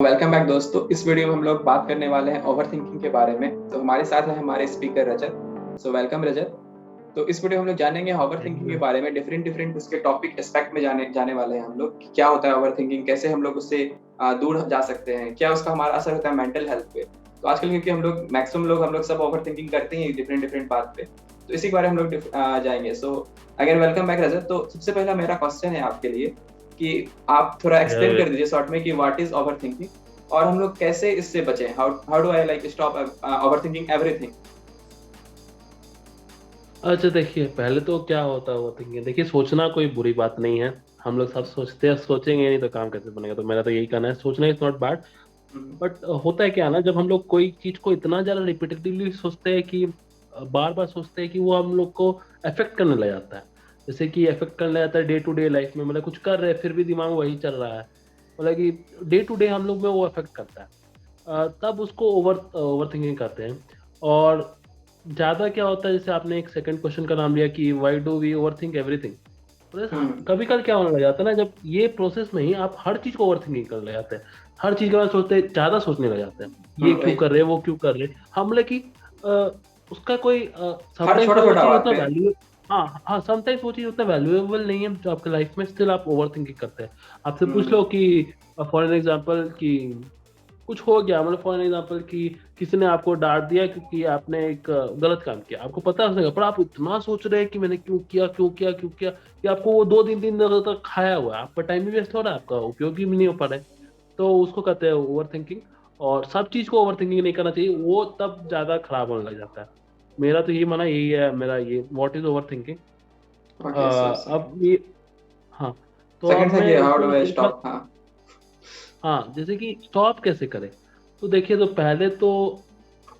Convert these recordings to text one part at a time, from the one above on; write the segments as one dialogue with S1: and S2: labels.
S1: Welcome back दोस्तों। इस video में हम लोग बात करने वाले हैं ओवर थिंकिंग के बारे में। तो हमारे साथ है हमारे स्पीकर रजत। सो वेलकम रजत। तो इस वीडियो में हम लोग जानेंगे ओवर
S2: थैंक
S1: थिंकिंग के
S2: यू।
S1: बारे में। डिफरेंट डिफरेंट उसके टॉपिक एस्पेक्ट में जाने जाने वाले हैं हम लोग कि क्या होता है ओवर थिंकिंग, कैसे हम लोग उससे दूर जा सकते हैं, क्या उसका हमारा असर होता है मेंटल हेल्थ पे। तो आजकल क्योंकि हम लोग सब ओवर थिंकिंग करते हैं डिफरेंट डिफरेंट बात पे, तो इसी के बारे में हम लोग जाएंगे। सो अगेन वेलकम बैक रजत। तो सबसे पहला मेरा क्वेश्चन है आपके लिए कि आप थोड़ा एक्सप्लेन
S2: या
S1: कर दीजिए शॉर्ट में कि व्हाट इज ओवर थिंकिंग और हम लोग कैसे इससे बचें। How do I like stop overthinking everything.
S2: अच्छा, देखिए पहले तो क्या होता है ओवरथिंकिंग। देखिए, सोचना कोई बुरी बात नहीं है। हम लोग सब सोचते हैं, सोचेंगे नहीं तो काम कैसे बनेगा। तो मेरा तो यही कहना है, सोचना इज नॉट बैड। बट होता है क्या ना, जब हम लोग कोई चीज को इतना ज्यादा रिपीटेटिवली सोचते हैं कि बार बार सोचते हैं कि वो हम लोग को अफेक्ट करने लग जाता है। जैसे कि अफेक्ट करने लग जाता है डे टू डे लाइफ में। मतलब कुछ कर रहे हैं फिर भी दिमाग वही चल रहा है। मतलब कि डे टू डे हम लोग में वो अफेक्ट करता है। तब उसको ओवर थिंकिंग करते हैं। और ज्यादा क्या होता है, जैसे आपने एक सेकंड क्वेश्चन का नाम लिया कि why do we over think everything.
S1: Hmm
S2: कभी कल क्या होने लग जाता है ना, जब ये प्रोसेस में ही आप हर चीज को ओवर थिंकिंग करने लग जाते हैं। हर चीज के बारे में सोचते ज्यादा सोचने लग जाते हैं। ये क्यों
S1: वही।
S2: कर रहे हैं, वो क्यों कर रहे हैं हम लोग की। अ, उसका कोई
S1: हर
S2: समटाइम्स
S1: छोटा
S2: वो
S1: छोटा
S2: चीज
S1: बात
S2: उतना
S1: पे।
S2: वैल्यू। हाँ हाँ, समटाइम्स वो चीज उतना वैल्यूएबल नहीं है जो आपके लाइफ में, स्टिल आप ओवर थिंकिंग करते हैं। आपसे पूछ लो
S1: हम्म
S2: कि फॉर एन एग्जाम्पल कि कुछ हो गया, मतलब फॉर एग्जाम्पल कि किसी ने आपको डांट दिया क्योंकि आपने एक गलत काम किया। आपको पता है उसने कहा, पर आप इतना सोच रहे हैं कि मैंने क्यों किया क्यों किया क्यों किया, कि आपको वो 2 3 दिन तक खाया हुआ है। आपका टाइम भी वेस्ट हो रहा है, आपका उपयोगी भी नहीं हो पा रहा है। तो उसको कहते हैं ओवर थिंकिंग। और सब चीज को ओवर थिंकिंग नहीं करना चाहिए, वो तब ज्यादा खराब होने लग जाता है। मेरा तो यही माना, यही है मेरा ये what is over thinking.
S1: Okay so
S2: अब ये, हाँ, तो
S1: सेकंड
S2: अब
S1: था
S2: मैं
S1: कि हाउ
S2: इसमें
S1: डू आई
S2: एक बात।
S1: स्टॉप। हाँ।
S2: हाँ, जैसे कि स्टॉप कैसे करें। तो देखिए, तो पहले तो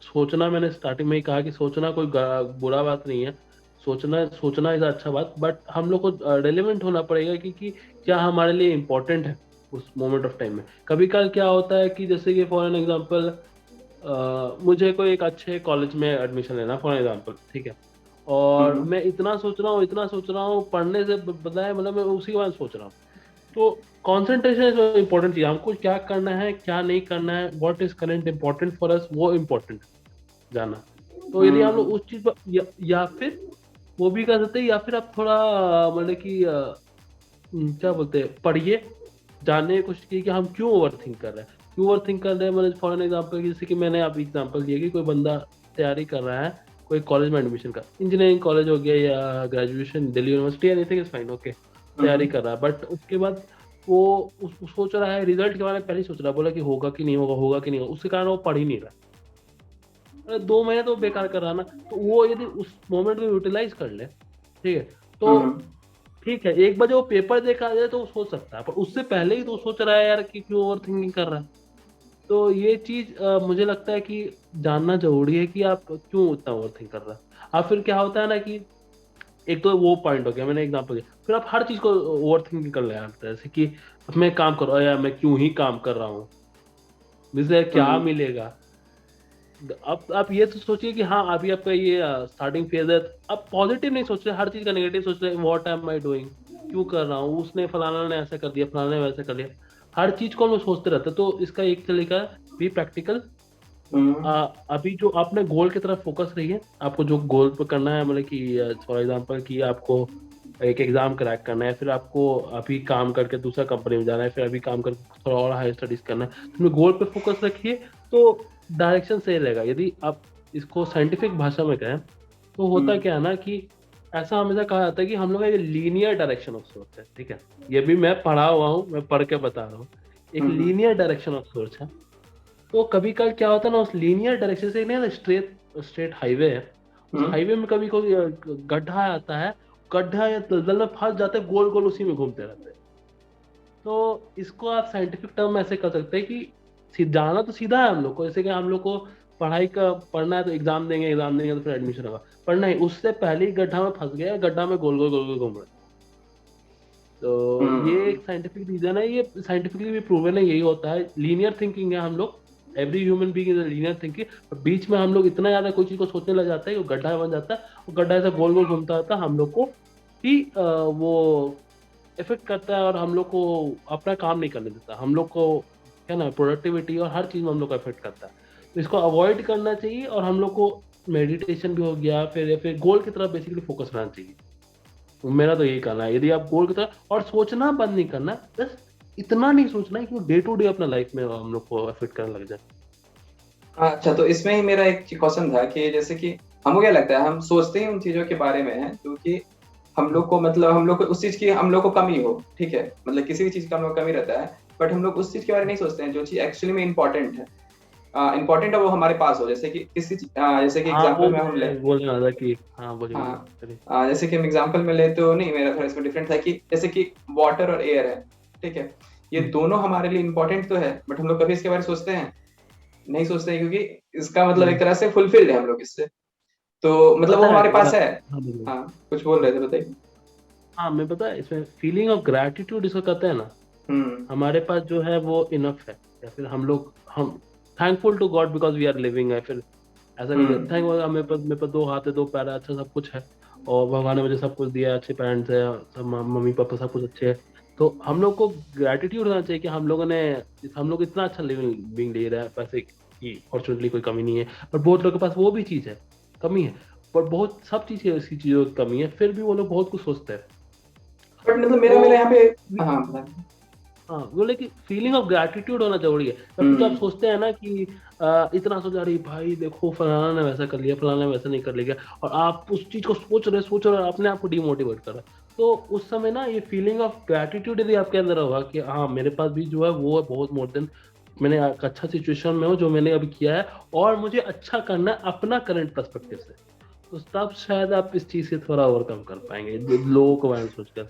S2: सोचना, मैंने स्टार्टिंग में ही कहा कि सोचना कोई बुरा बात नहीं है। सोचना सोचना इज अच्छा बात, बट हम लोग को रेलिवेंट होना पड़ेगा कि क्या हमारे लिए इम्पोर्टेंट है उस मोमेंट ऑफ टाइम में। कभी कल क्या होता है कि जैसे कि फॉर एन एग्जांपल मुझे कोई एक अच्छे कॉलेज में एडमिशन लेना, फॉर एग्जांपल, ठीक है। और
S1: हम्म
S2: मैं इतना सोच रहा हूँ पढ़ने से बताए, मतलब मैं उसी के बारे में सोच रहा हूँ। तो कंसंट्रेशन इज इम्पोर्टेंट चीज। हमको क्या करना है क्या नहीं करना है, what is current important for us, वो इम्पोर्टेंट जाना। तो यदि हम लोग
S1: हम्म
S2: उस चीज पर या फिर वो भी कर सकते हैं, या फिर आप थोड़ा मतलब कि क्या बोलते हैं, पढ़िए, जानने की कोशिश की कि हम क्यों ओवर थिंक कर रहे हैं। क्यों ओवर थिंक कर रहे हैं, मतलब फॉर एन एग्जाम्पल, जैसे कि मैंने अभी एग्जाम्पल दिया कि कोई बंदा तैयारी कर रहा है कोई कॉलेज में एडमिशन का, इंजीनियरिंग कॉलेज हो गया या graduation Delhi university, anything is fine, okay. तैयारी
S1: हम्म
S2: कर रहा है, बट उसके बाद वो सोच रहा है रिजल्ट के बारे में, पहले ही सोच रहा है, बोला कि होगा कि नहीं होगा, होगा कि नहीं होगा, उसके कारण वो पढ़ ही नहीं रहा। अरे 2 महीने तो बेकार कर रहा ना। तो वो यदि उस मोमेंट को यूटिलाइज कर ले, ठीक है, तो
S1: हम्म
S2: ठीक है, एक बार जो पेपर देखा जाए तो वो सोच सकता है, पर उससे पहले ही तो सोच रहा है यार कि क्यों ओवर थिंकिंग कर रहा है। तो ये चीज मुझे लगता है कि जानना जरूरी है कि आप क्यों उतना ओवर थिंक कर रहे हैं। अब फिर क्या होता है ना कि एक तो वो पॉइंट हो गया, मैंने एग्जांपल दिया, फिर आप हर चीज को ओवर थिंकिंग कर रहे हैं, जैसे कि अब मैं काम कर रहा हूँ, यार मैं क्यों ही काम कर रहा हूँ, मुझे क्या
S1: हम्म
S2: मिलेगा। अब आप ये तो सोचिए कि हाँ, अभी आपका ये स्टार्टिंग फेज है। अब पॉजिटिव नहीं सोच रहे, हर चीज का नेगेटिव सोच रहे, व्हाट एम आई डूइंग, क्यों कर रहा हूँ, उसने फलाना ने ऐसा कर दिया, फलाना ने वैसा कर दिया। हर चीज को हम लोग सोचते रहते हैं। तो इसका एक तरीका भी प्रैक्टिकल,
S1: हम्म
S2: अभी जो आपने गोल की तरफ फोकस रहिए। आपको जो गोल पर करना है, मतलब कि फॉर एग्जांपल कि आपको एक एग्जाम क्रैक करना है, फिर आपको अभी काम करके दूसरा कंपनी में जाना है, फिर अभी काम करके थोड़ा और हाई स्टडीज करना है, तो अपने गोल पे फोकस रखिए। तो डायरेक्शन सही रहेगा। यदि आप इसको साइंटिफिक भाषा में कहें तो होता
S1: हम्म
S2: क्या है ना कि ऐसा हमेशा कहा जाता है कि हम लोग का ये लीनियर डायरेक्शन ऑफ सोच है, ठीक है। ये भी मैं पढ़ा हुआ हूँ, मैं पढ़ के बता रहा हूँ। एक
S1: हम्म
S2: लीनियर डायरेक्शन ऑफ सोच है। तो कभी कल क्या होता है ना, उस लीनियर डायरेक्शन से नहीं, स्ट्रेट स्ट्रेट हाईवे है, उस
S1: हम्म
S2: हाईवे में कभी कोई गड्ढा आता है, गड्ढा या दलदल में फंस जाते हैं, गोल गोल उसी में घूमते रहते हैं। तो इसको आप साइंटिफिक टर्म में ऐसे कर सकते हैं कि जाना तो सीधा है हम लोग को, जैसे कि हम लोग को पढ़ाई का पढ़ना है तो एग्जाम देंगे तो फिर एडमिशन होगा। पर नहीं, उससे पहले ही गड्ढा में फंस गया, गड्ढा में गोल गोल घूम रहे हैं। तो ये
S1: हम्म
S2: एक साइंटिफिक रीजन है, ये साइंटिफिकली भी प्रूवन है, यही होता है, लीनियर थिंकिंग है हम लोग। Every human being is linear thinking. बीच में हम लोग इतना ज्यादा कोई चीज को सोचने लग जाता है कि वो गड्ढा बन जाता है, वो गड्ढा ऐसा गोल गोल घूमता रहता है, हम लोग को ही वो इफेक्ट करता है, और हम लोग को अपना काम नहीं करने देता, हम लोग को है ना, प्रोडक्टिविटी और हर चीज में हम लोग को अफेक्ट करता है। तो इसको अवॉइड करना चाहिए और हम लोग को मेडिटेशन भी हो गया, फिर गोल की तरफ बेसिकली फोकस रहना चाहिए। तो मेरा तो यही कहना है, यदि आप गोल की तरफ, और सोचना बंद नहीं करना, बस इतना नहीं सोचना है कि वो डे टू डे अपना लाइफ में हम लोग को अफेक्ट करने लग जाए।
S1: अच्छा, तो इसमें ही मेरा एक क्वेश्चन था कि जैसे कि हमको क्या लगता है, हम सोचते ही उन चीजों के बारे में है क्योंकि हम लोग को मतलब हम लोग को उस चीज की हम लोग को कमी हो, ठीक है, मतलब किसी भी चीज का हम लोग को कमी रहता है, बट हम लोग उस चीज के बारे में नहीं सोचते हैं जो चीज एक्चुअली में इम्पोर्टेंट है, इम्पोर्टेंट है वो हमारे पास हो। जैसे कि जैसे कि
S2: हाँ, वो
S1: एग्जाम्पल में हम ले,
S2: मैं बोलने वाला था कि हाँ, बोलिए बोलिए,
S1: हाँ,
S2: चलिए।
S1: जैसे कि हम एग्जाम्पल में ले तो नहीं, मेरा थोड़ा इसमें डिफरेंट था कि जैसे कि वाटर और एयर है, ठीक है, ये
S2: हम्म,
S1: दोनों हमारे लिए इम्पोर्टेंट तो है, बट हम लोग कभी इसके बारे में सोचते हैं नहीं, सोचते हैं क्योंकि इसका मतलब एक
S2: नहीं,
S1: तरह से फुलफिल्ड है हम लोग इससे, तो मतलब वो
S2: पता है
S1: हमारे
S2: मेरा।
S1: पास है।
S2: हाँ, बोलिए।
S1: हाँ, कुछ बोल रहे थे, बताइए।
S2: हाँ, मैं पता है इसमें फीलिंग ऑफ ग्रैटिट्यूड इसको कहते हैं ना,
S1: हम्म।
S2: हमारे पास जो है वो इनफ है, या फिर हम thankful to God because we are living है, फिर ऐसा नहीं है थैंक,
S1: हम्म।
S2: मेरे पास 2 हाथ है, 2 पैर है, अच्छा सब कुछ है, और भगवान ने मुझे सब कुछ दिया है, अच्छे पेरेंट्स है, सब मम्मी पापा सब कुछ अच्छे है। तो हम लोग को ग्रेटिट्यूड होना चाहिए कि हम लोग इतना अच्छा लिविंग बीइंग ले रहे हैं, पैसे की फॉर्चुनेटली कोई कमी नहीं है। और बहुत लोगों के पास वो भी चीज़ है, कमी है, पर बहुत सब चीज़ की ऐसी चीज़ों की कमी है, फिर भी वो लोग बहुत कुछ सोचते हैं।
S1: बट मतलब मेरा मेरा
S2: तो
S1: यहाँ पे, हाँ बताइए।
S2: हाँ, बोले कि फीलिंग ऑफ ग्रैटिट्यूड होना जरूरी है। और फिर तो आप
S1: हम्म।
S2: सोचते हैं ना कि इतना सोचा रही भाई, देखो फलाना ने वैसा कर लिया, फलाना ने वैसा नहीं कर लिया, और आप उस चीज को सोच रहे और अपने आप को डिमोटिवेट कर रहे हैं। तो उस समय ना ये फीलिंग ऑफ ग्रैटिट्यूड यदि आपके अंदर होगा कि हाँ, मेरे पास भी जो है वो है बहुत मोर देन, मैंने एक अच्छा सिचुएशन में हूँ जो मैंने अभी किया है, और मुझे अच्छा करना है अपना करंट पर्सपेक्टिव से, तो तब शायद आप इस चीज से थोड़ा ओवरकम कर पाएंगे लोगों को बारे में सोचकर।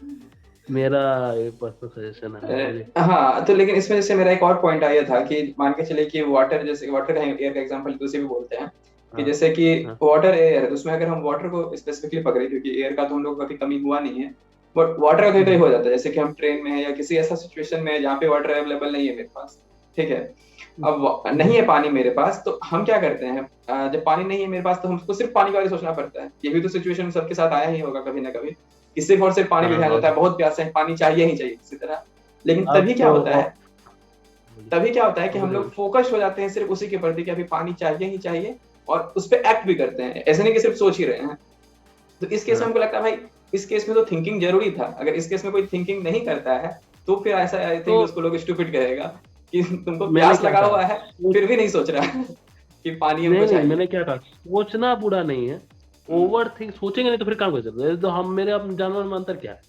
S2: मेरा ये पर्सनल सजेशन है, हाँ बोलिए।
S1: हाँ, तो लेकिन इसमें जैसे मेरा एक और पॉइंट आया था कि मान के चले कि वाटर, जैसे वाटर का एयर का एग्जांपल दूसरे भी बोलते हैं कि
S2: हाँ,
S1: जैसे कि
S2: हाँ,
S1: वाटर एयर है, तो उसमें अगर हम वाटर को स्पेसिफिकली पकड़े, क्योंकि एयर का तो हम लोग को कभी कमी हुआ नहीं है, बट वाटर का कभी कभी
S2: हम्म,
S1: हो जाता है, जैसे कि हम ट्रेन में है या किसी ऐसा सिचुएशन में है जहाँ पे वाटर अवेलेबल नहीं है मेरे पास, ठीक है, अब नहीं
S2: हम्म,
S1: है पानी मेरे पास, तो हम क्या करते हैं, जब पानी नहीं है मेरे पास तो हमको सिर्फ पानी के बारे में सोचना पड़ता है। ये भी तो सिचुएशन सबके साथ आया ही होगा कभी ना कभी, कि सिर्फ और सिर्फ पानी पे
S2: हाँ,
S1: ध्यान जाता है,
S2: हाँ।
S1: बहुत प्यासे हैं, पानी चाहिए ही चाहिए किसी तरह। लेकिन तभी
S2: अब
S1: क्या
S2: तो
S1: होता है,
S2: बोलिए,
S1: तभी क्या होता है कि हम
S2: बोलिए,
S1: लोग फोकस हो जाते हैं सिर्फ उसी के प्रति कि अभी पानी चाहिए ही चाहिए, और उस पर एक्ट भी करते हैं, ऐसे नहीं कि सिर्फ सोच ही रहे हैं। तो इस केस में
S2: हाँ,
S1: हमको लगता है भाई, इस केस में तो थिंकिंग जरूरी था, अगर इस केस में कोई थिंकिंग नहीं करता है तो फिर ऐसा आई
S2: तो
S1: थिंक उसको लोग स्टूपिड कहेगा कि तुमको
S2: मैंने
S1: प्यास
S2: क्या
S1: लगा
S2: कहा,
S1: हुआ है फिर भी नहीं सोच रहा है कि पानी हमको
S2: नहीं नहीं,
S1: चाहिए।
S2: मैंने क्या कहा, सोचना बुरा नहीं है,
S1: हम्म।
S2: ओवर थिंक सोचेंगे नहीं तो फिर काम कर सकते हैं। तो हम मेरे अपने जानवर में अंतर क्या है?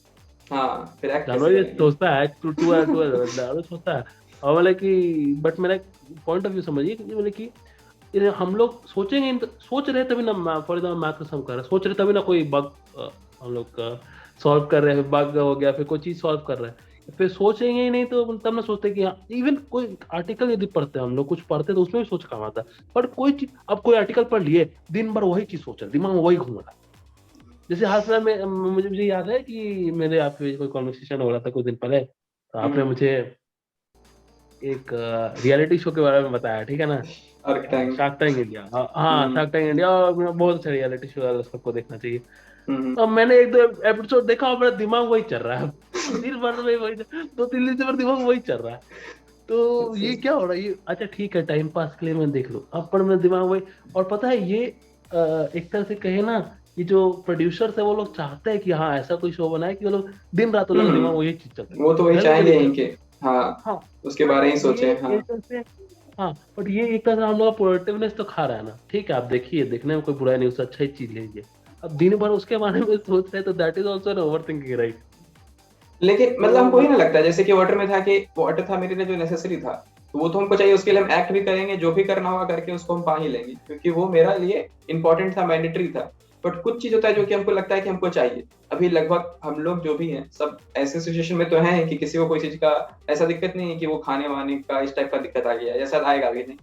S1: हाँ, फिर एक्ट कैसे
S2: जानवर ये
S1: करेंगे।
S2: सोचता है, टू जानवर सोचता है, और बोले कि, बट मेरा पॉइंट ऑफ व्यू समझिए कि बोले कि ये हम लोग सोचेंगे नहीं तो, सोच रहे तभी ना, फॉर एग्जाम्पल मैथ का सम कर रहे हैं, सोच रहे तभी ना कोई बग हम लोग सॉल्व कर रहे हैं, बग हो गया, फिर कोई चीज सॉल्व कर रहे हैं, फिर सोचेंगे ही नहीं तो तब ना सोचते कि हाँ, इवन कोई आर्टिकल यदि पढ़ते हैं, हम लोग कुछ पढ़ते हैं तो उसमें भी सोच काम आता है, पर कोई चीज, अब कोई आर्टिकल पढ़ लिए, दिन भर वही चीज सोच रहे, दिमाग में वही घूम रहा है। जैसे हाल फिलहाल में मुझे याद है कि मेरे आपके कोई कॉन्वर्सेशन हो रहा था कुछ दिन पहले, तो आपने
S1: हम्म।
S2: मुझे एक रियलिटी शो के बारे में बताया, ठीक है ना,
S1: अर्क टैंक।
S2: शार्क टैंक इंडिया, हाँ
S1: हम्म।
S2: शार्क टैंक इंडिया, और बहुत अच्छा रियलिटी शो है, सबको देखना चाहिए।
S1: हम्म।
S2: अब मैंने एक दो एपिसोड देखा और मेरा दिमाग वही चल रहा है, दिन भर में वही, 2-3 दिन से मेरा दिमाग वही चल रहा है। तो
S1: अच्छा।
S2: ये क्या हो रहा है, ये अच्छा ठीक है, टाइम पास के लिए मैं देख लूं, अब पर मेरा दिमाग वही। और पता है ये एक तरह से कहे ना, कि जो प्रोड्यूसर्स है वो लोग चाहते हैं कि हाँ ऐसा कोई शो बनाए कि वो लोग दिन रात उन लोग का दिमाग वही चीज चलता
S1: वो तो
S2: है,
S1: वही
S2: घर में भी
S1: चाहेंगे
S2: नहीं
S1: ही
S2: करते।
S1: कि हाँ,
S2: हाँ,
S1: उसके
S2: बट
S1: बारे ही
S2: ये
S1: सोचे, हाँ।
S2: एक तरह से, हाँ, बट ये एक तरह से हम लोग का प्रोडक्टिवनेस तो खा रहा है ना, ठीक है, आप देखिए, देखने में कोई बुराई नहीं, उससे अच्छा ही चीज लीजिए। अब दिन भर उसके बारे में सोच रहे हैं, तो that is also an over thinking, right?
S1: लेकिन
S2: तो
S1: मतलब हमको ही ना लगता है जैसे कि वाटर में था कि वाटर था मेरे लिए जो नेसेसरी था, तो वो तो हमको चाहिए, उसके लिए हम एक्ट भी करेंगे, जो भी करना होगा करके उसको हम पा ही लेंगे, क्योंकि वो मेरा लिए इंपॉर्टेंट था, मैंडेटरी था। बट कुछ चीज होता है जो कि हमको लगता है कि हमको चाहिए। अभी लगभग हम लोग जो भी हैं सब ऐसे सिचुएशन में तो हैं कि किसी को कोई चीज का ऐसा दिक्कत नहीं है कि वो खाने वाने का इस टाइप का दिक्कत आ गया, या शायद आएगा भी नहीं,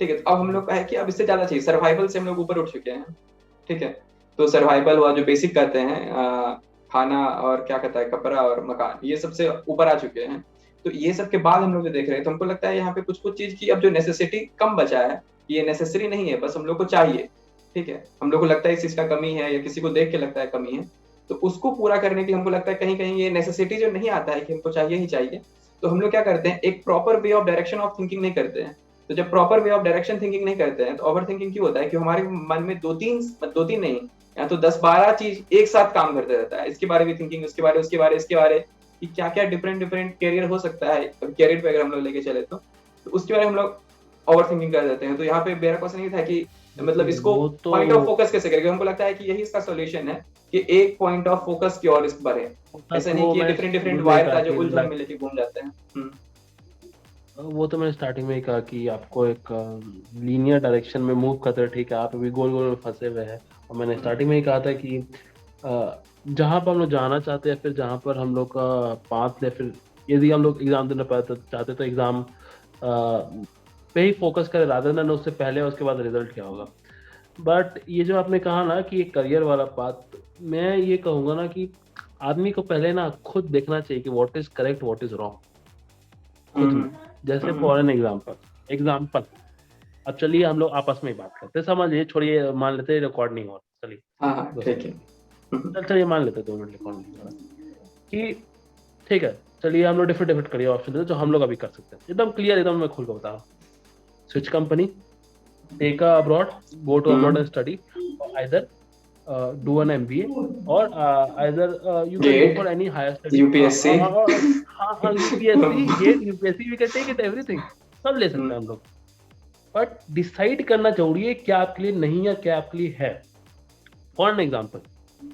S1: ठीक है, तो अब हम लोग का है कि अब इससे ज्यादा चाहिए, सर्वाइवल से हम लोग ऊपर उठ चुके हैं, ठीक है। तो सर्वाइवल हुआ, जो बेसिक कहते हैं, खाना और क्या कहता है, कपड़ा और मकान, ये सबसे ऊपर आ चुके हैं। तो ये सब के बाद हम लोग जो देख रहे हैं, तो हमको लगता है यहाँ पे कुछ कुछ चीज की अब जो नेसेसिटी कम बचा है, ये नेसेसरी नहीं है, बस हम लोग को चाहिए, ठीक है, हम लोग को लगता है इस चीज का कमी है, या किसी को देख के लगता है कमी है, तो उसको पूरा करने के लिए हमको लगता है कहीं कहीं ये नेसेसिटी जो नहीं आता है कि हमको चाहिए ही चाहिए, तो हम लोग क्या करते हैं, एक proper way of direction of thinking नहीं करते हैं। तो जब proper way of direction thinking नहीं करते हैं तो ओवर थिंकिंग क्यों होता है कि हमारे मन में दो तीन नहीं, या तो 10-12 चीज एक साथ काम करते रहता है, इसके बारे में थिंकिंग, उसके बारे, उसके बारे, इसके बारे, कि क्या क्या डिफरेंट डिफरेंट कैरियर हो सकता है कैरियर पे अगर हम लोग लेके चले तो उसके बारे में हम लोग ओवर थिंकिंग कर देते हैं। तो यहाँ पे मेरा क्वेश्चन ये था कि मतलब इसको
S2: वो तो
S1: पॉइंट ऑफ फोकस कैसे करेंगे, हमको लगता है कि यही इसका सॉल्यूशन है कि एक पॉइंट ऑफ फोकस की ओर इस बढ़े, ऐसा नहीं
S2: वो
S1: कि
S2: मैं
S1: डिफरेंट डिफरेंट
S2: शुरू में ही
S1: वायर
S2: कहा
S1: का जो
S2: कि
S1: उलझन में लेके घूम जाते हैं।
S2: वो तो मैंने स्टार्टिंग में ही कहा कि आपको एक लीनियर डायरेक्शन में मूव करते हैं, ठीक है, आप अभी गोल गोल में फंसे हुए हैं। और मैंने स्टार्टिंग में ही कहा था कि जहाँ पर हम लोग जाना चाहते हैं, फिर जहाँ पर हम लोग का पाथ है, फिर यदि हम लोग एग्जाम देना चाहते तो एग्जाम पे ही फोकस करें रादर देन उससे पहले और उसके बाद रिजल्ट क्या होगा। बट ये जो आपने कहा ना कि एक करियर वाला पाथ, मैं ये कहूँगा ना कि आदमी को पहले ना खुद देखना चाहिए कि what is correct what is wrong खुद में। जैसे फॉर एन एग्जाम्पल अब चलिए हम लोग आपस में ही बात करते हैं, समझिए, छोड़िए, मान लेते हैं रिकॉर्ड नहीं हो रहा, चलिए
S1: हाँ हाँ ठीक है।
S2: चलिए मान लेते हैं 2 मिनट रिकॉर्ड नहीं हो रहा कि ठीक है, चलिए हम लोग डिफरेंट डिफरेंट करियर ऑप्शन देते हैं जो हम लोग अभी कर सकते हैं, एकदम क्लियर, एकदम मैं खुल कर बता रहा हूँ। Switch company, take abroad, go to abroad and study, either do an MBA or either you can go
S1: GATE,
S2: for any higher study,
S1: UPSC.
S2: हाँ UPSC GATE UPSC we can take it everything, सब ले सकते हैं हम लोग। But decide करना जरूरी है क्या आपके लिए नहीं है क्या आपके लिए है। फॉर एन एग्जाम्पल,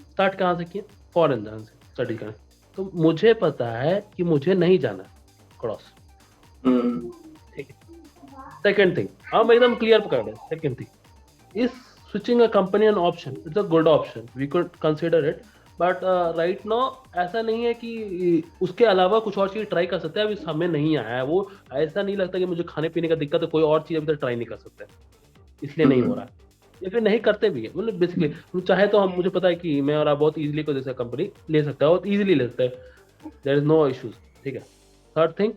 S2: स्टार्ट कहाँ से किया, फॉरेन जाने से स्टडी करें, तो मुझे पता है कि मुझे नहीं जाना क्रॉस, ठीक है। सेकेंड थिंग, हम एकदम क्लियर पकड़ रहे, second thing is switching a company an option, it's a good option, we could consider it, but right now ऐसा नहीं है कि उसके अलावा कुछ और चीज ट्राई कर सकते हैं, अभी हमें नहीं आया है वो। ऐसा नहीं लगता कि मुझे खाने पीने का दिक्कत है, कोई और चीज अभी तक ट्राई नहीं कर सकते, इसलिए नहीं हो रहा है, या फिर नहीं करते भी है। मतलब बेसिकली चाहे तो हम, मुझे पता है कि मैं और आप बहुत इजीली कोई जैसा कंपनी ले सकता है, बहुत इजीली ले सकता है, देयर इज नो इश्यूज, ठीक है। थर्ड थिंग,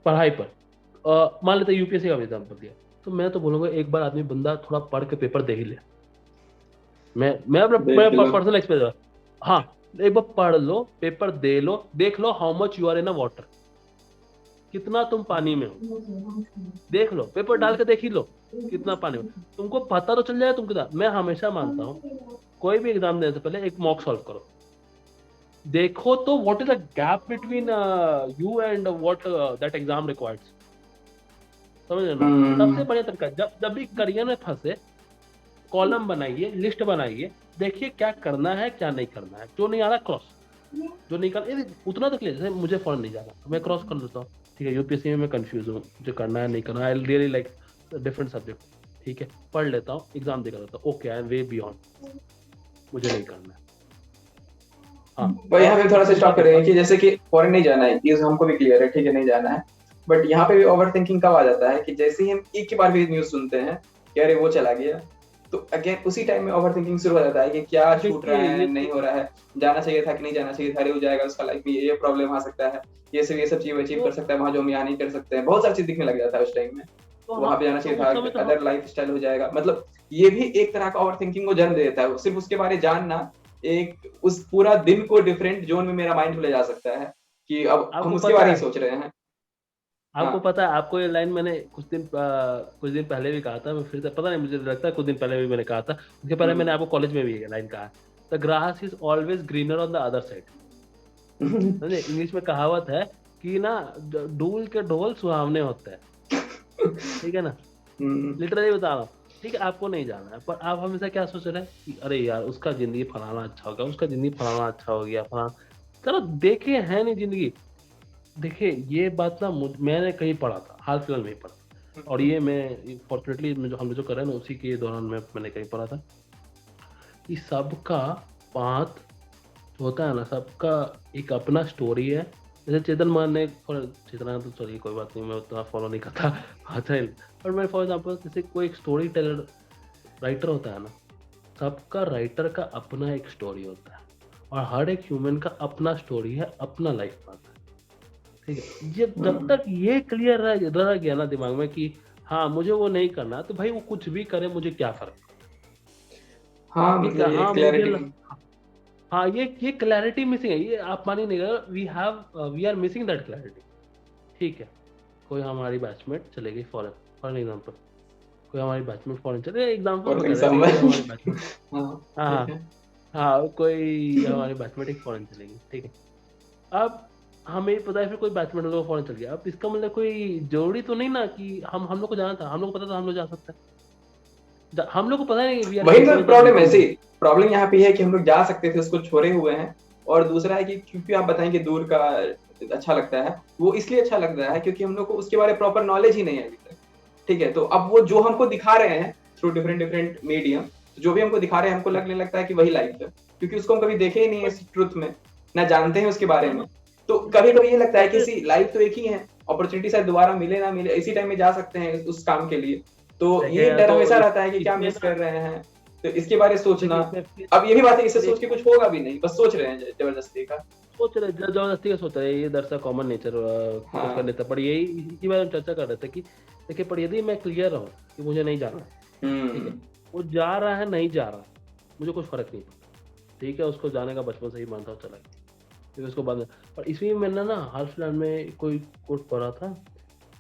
S2: पढ़ाई पर मान लेते हैं यूपीएससी का एग्जाम्पल दिया, तो मैं तो बोलूंगा एक बार आदमी बंदा थोड़ा पढ़ के पेपर दे ही ले। मैं अपना पर्सनल एक्सपीरियंस, हाँ, एक बार पढ़ लो, पेपर दे लो, देख लो how much you are in a water, कितना तुम पानी में हो, देख लो, पेपर डाल के देख ही लो कितना पानी में, तुमको पता तो चल जाएगा तुम कितना। मैं हमेशा मानता हूँ कोई भी एग्जाम देने से पहले एक मॉक सॉल्व करो, देखो तो what is the gap between you and what that exam requires, समझ रहे ना। सबसे बढ़िया तरीका, जब भी करियर में फंसे, कॉलम बनाइए, लिस्ट बनाइए, देखिए क्या करना है क्या नहीं करना है, जो नहीं आ रहा क्रॉस, जो नहीं करना उतना तक ले, जैसे मुझे फॉरन नहीं जाना तो मैं क्रॉस कर लेता हूँ, ठीक है। यूपीएससी में मैं कंफ्यूज हूँ, मुझे करना है नहीं करना, I really like different subject, ठीक है, पढ़ लेता हूँ, एग्जाम दे कर लेता हूँ, okay I am way beyond, मुझे नहीं करना है।
S1: पर यहाँ पे थोड़ा सा स्टॉप करेंगे कि जैसे कि फॉरेन नहीं जाना है, ये हमको भी क्लियर है, ठीक है, नहीं जाना है। बट यहाँ पे भी ओवर थिंकिंग कब आ जाता है कि जैसे ही हम एक ही बार भी न्यूज सुनते हैं कि अरे वो चला गया, तो अगेन उसी टाइम में ओवर थिंकिंग शुरू हो जाता है कि क्या छूट रहा है, नहीं हो रहा है, जाना चाहिए था कि नहीं जाना चाहिए था, अरे हो जाएगा, उसका लाइफ में ये प्रॉब्लम आ सकता है, ये सब चीज अचीव कर सकता है वहां जो हम यहाँ नहीं कर सकते हैं, बहुत सारी चीज दिखने लग जाता है उस टाइम में, वहां पे जाना चाहिए था, अदर लाइफ स्टाइल हो जाएगा। मतलब ये भी एक तरह का ओवर थिंकिंग को जन्म दे देता है, सिर्फ उसके बारे में जानना एक उस पूरा दिन को डिफरेंट जोन में मेरा माइंड ले जा सकता है कि अब हम उसके बारे में सोच रहे हैं।
S2: आपको पता है, आपको ये लाइन मैंने कुछ दिन पहले भी कहा था, मैं फिर से पता नहीं, मुझे लगता है कुछ दिन पहले भी मैंने कहा था, उसके पहले मैंने आपको कॉलेज में भी ये लाइन कहा, the grass is always greener on the other side. समझे, इंग्लिश में कहावत है कि ना, डूल के ढोल सुहावने होते हैं, ठीक है ना, लिटरली बता रहा हूँ, ठीक है। आपको नहीं जाना है, पर आप हमेशा क्या सोच रहे हैं कि अरे यार उसका जिंदगी फलाना अच्छा हो गया, उसका जिंदगी फलाना अच्छा हो गया, फलाना, चलो देखे है नहीं जिंदगी। देखिए ये बात ना मैंने कहीं पढ़ा था, हाल फिलहाल में ही पढ़ा, और ये मैं फॉर्चुनेटली हम जो कर रहे हैं ना उसी के दौरान मैंने कहीं पढ़ा था कि सबका पाथ होता है ना, सबका एक अपना स्टोरी है। जैसे चेतन मान ने, चेतना तो चलिए कोई बात नहीं, मैं उतना फॉलो नहीं करता पर मैं फॉर एग्जाम्पल जैसे कोई एक स्टोरी टेलर राइटर होता है ना, सबका राइटर का अपना एक स्टोरी होता है, और हर एक ह्यूमन का अपना स्टोरी है, अपना लाइफ पाथ है, ठीक है। ये जब तक ये क्लियर रह गया ना दिमाग में कि हाँ मुझे वो नहीं करना, तो भाई वो कुछ भी करे मुझे क्या फर्क।
S1: हाँ मतलब ये क्लैरिटी,
S2: हाँ ये क्लैरिटी मिसिंग है, ये आप मानिए नहीं, we are missing that clarity. ठीक है, कोई हमारी बैचमेट चले गई फॉरेन, फॉर एग्जाम्पल, कोई हमारी बैचमेट फॉरेन चले, एग्जाम्पल
S1: फॉर
S2: बता रहे हैं, ठीक है, कोई
S1: एग्जाम्पल।
S2: हमारी बैचमेट,
S1: हाँ
S2: हाँ
S1: ठीक
S2: हाँ
S1: है।
S2: हाँ, कोई हमारी बैचमेट एक फॉरेन चलेगी, ठीक है। अब हमें पता है फिर कोई बैचमेट लोग फॉरेन चल गया, अब इसका मतलब कोई जरूरी तो नहीं ना कि हम लोग को जाना था, हम लोग को पता था हम लोग जा सकते हैं, हम लोग को पता नहीं वी आर
S1: वही तो
S2: केपेबल ऑफ
S1: प्रॉब्लम है,
S2: मीटिंग
S1: सी
S2: देम।
S1: प्रॉब्लम यहाँ पे है कि हम लोग जा सकते थे, उसको छोड़े हुए हैं। और दूसरा है कि क्योंकि आप बताएं कि दूर का अच्छा लगता है, वो इसलिए अच्छा लगता है क्योंकि हम लोग को उसके बारे में प्रॉपर नॉलेज ही नहीं है अभी तक। ठीक है, तो अब वो जो हमको दिखा रहे हैं थ्रू डिफरेंट डिफरेंट मीडियम, जो भी हमको दिखा रहे हैं हमको लगने लगता है कि वही लाइफ है, क्योंकि उसको हम कभी देखे ही नहीं है
S2: बट
S1: इस ट्रुथ में, ना जानते हैं उसके बारे में।
S2: हाँ,
S1: तो कभी कभी ये लगता है कि
S2: जैसे
S1: सी लाइफ तो एक ही है, अपॉर्चुनिटी शायद दोबारा मिले ना मिले, इसी टाइम में जा सकते हैं उस काम के लिए। तो
S2: देखे
S1: ये
S2: यार,
S1: डर
S2: तो
S1: हमेशा रहता है कि क्या
S2: इसमें
S1: मिस
S2: ना,
S1: कर रहे हैं, तो इसके बारे में सोचना।
S2: देखिए इसमें
S1: अब ये भी बात है, इससे
S2: फिर
S1: सोच
S2: एक
S1: के कुछ होगा भी नहीं, बस सोच रहे हैं जबरदस्ती का।
S2: सोच रहे जबरदस्ती का सोच रहे हैं, ये दरअसल कॉमन नेचर कुछ कर
S1: हाँ।
S2: लेता, पर यही इसी बारे में चर्चा कर रहे थे कि देखिए, पर यदि मैं क्लियर रहूं कि मुझे नहीं जाना है, ठीक है,
S1: हम्म।
S2: वो जा रहा है नहीं जा रहा, मुझे कुछ फर्क नहीं पड़ता, ठीक है, उसको जाने का बचपन से ही मानता हूँ, चला गया, फिर उसको बाद में। पर इसमें मैंने ना हाल फिलहाल में कोई कोट पढ़ा था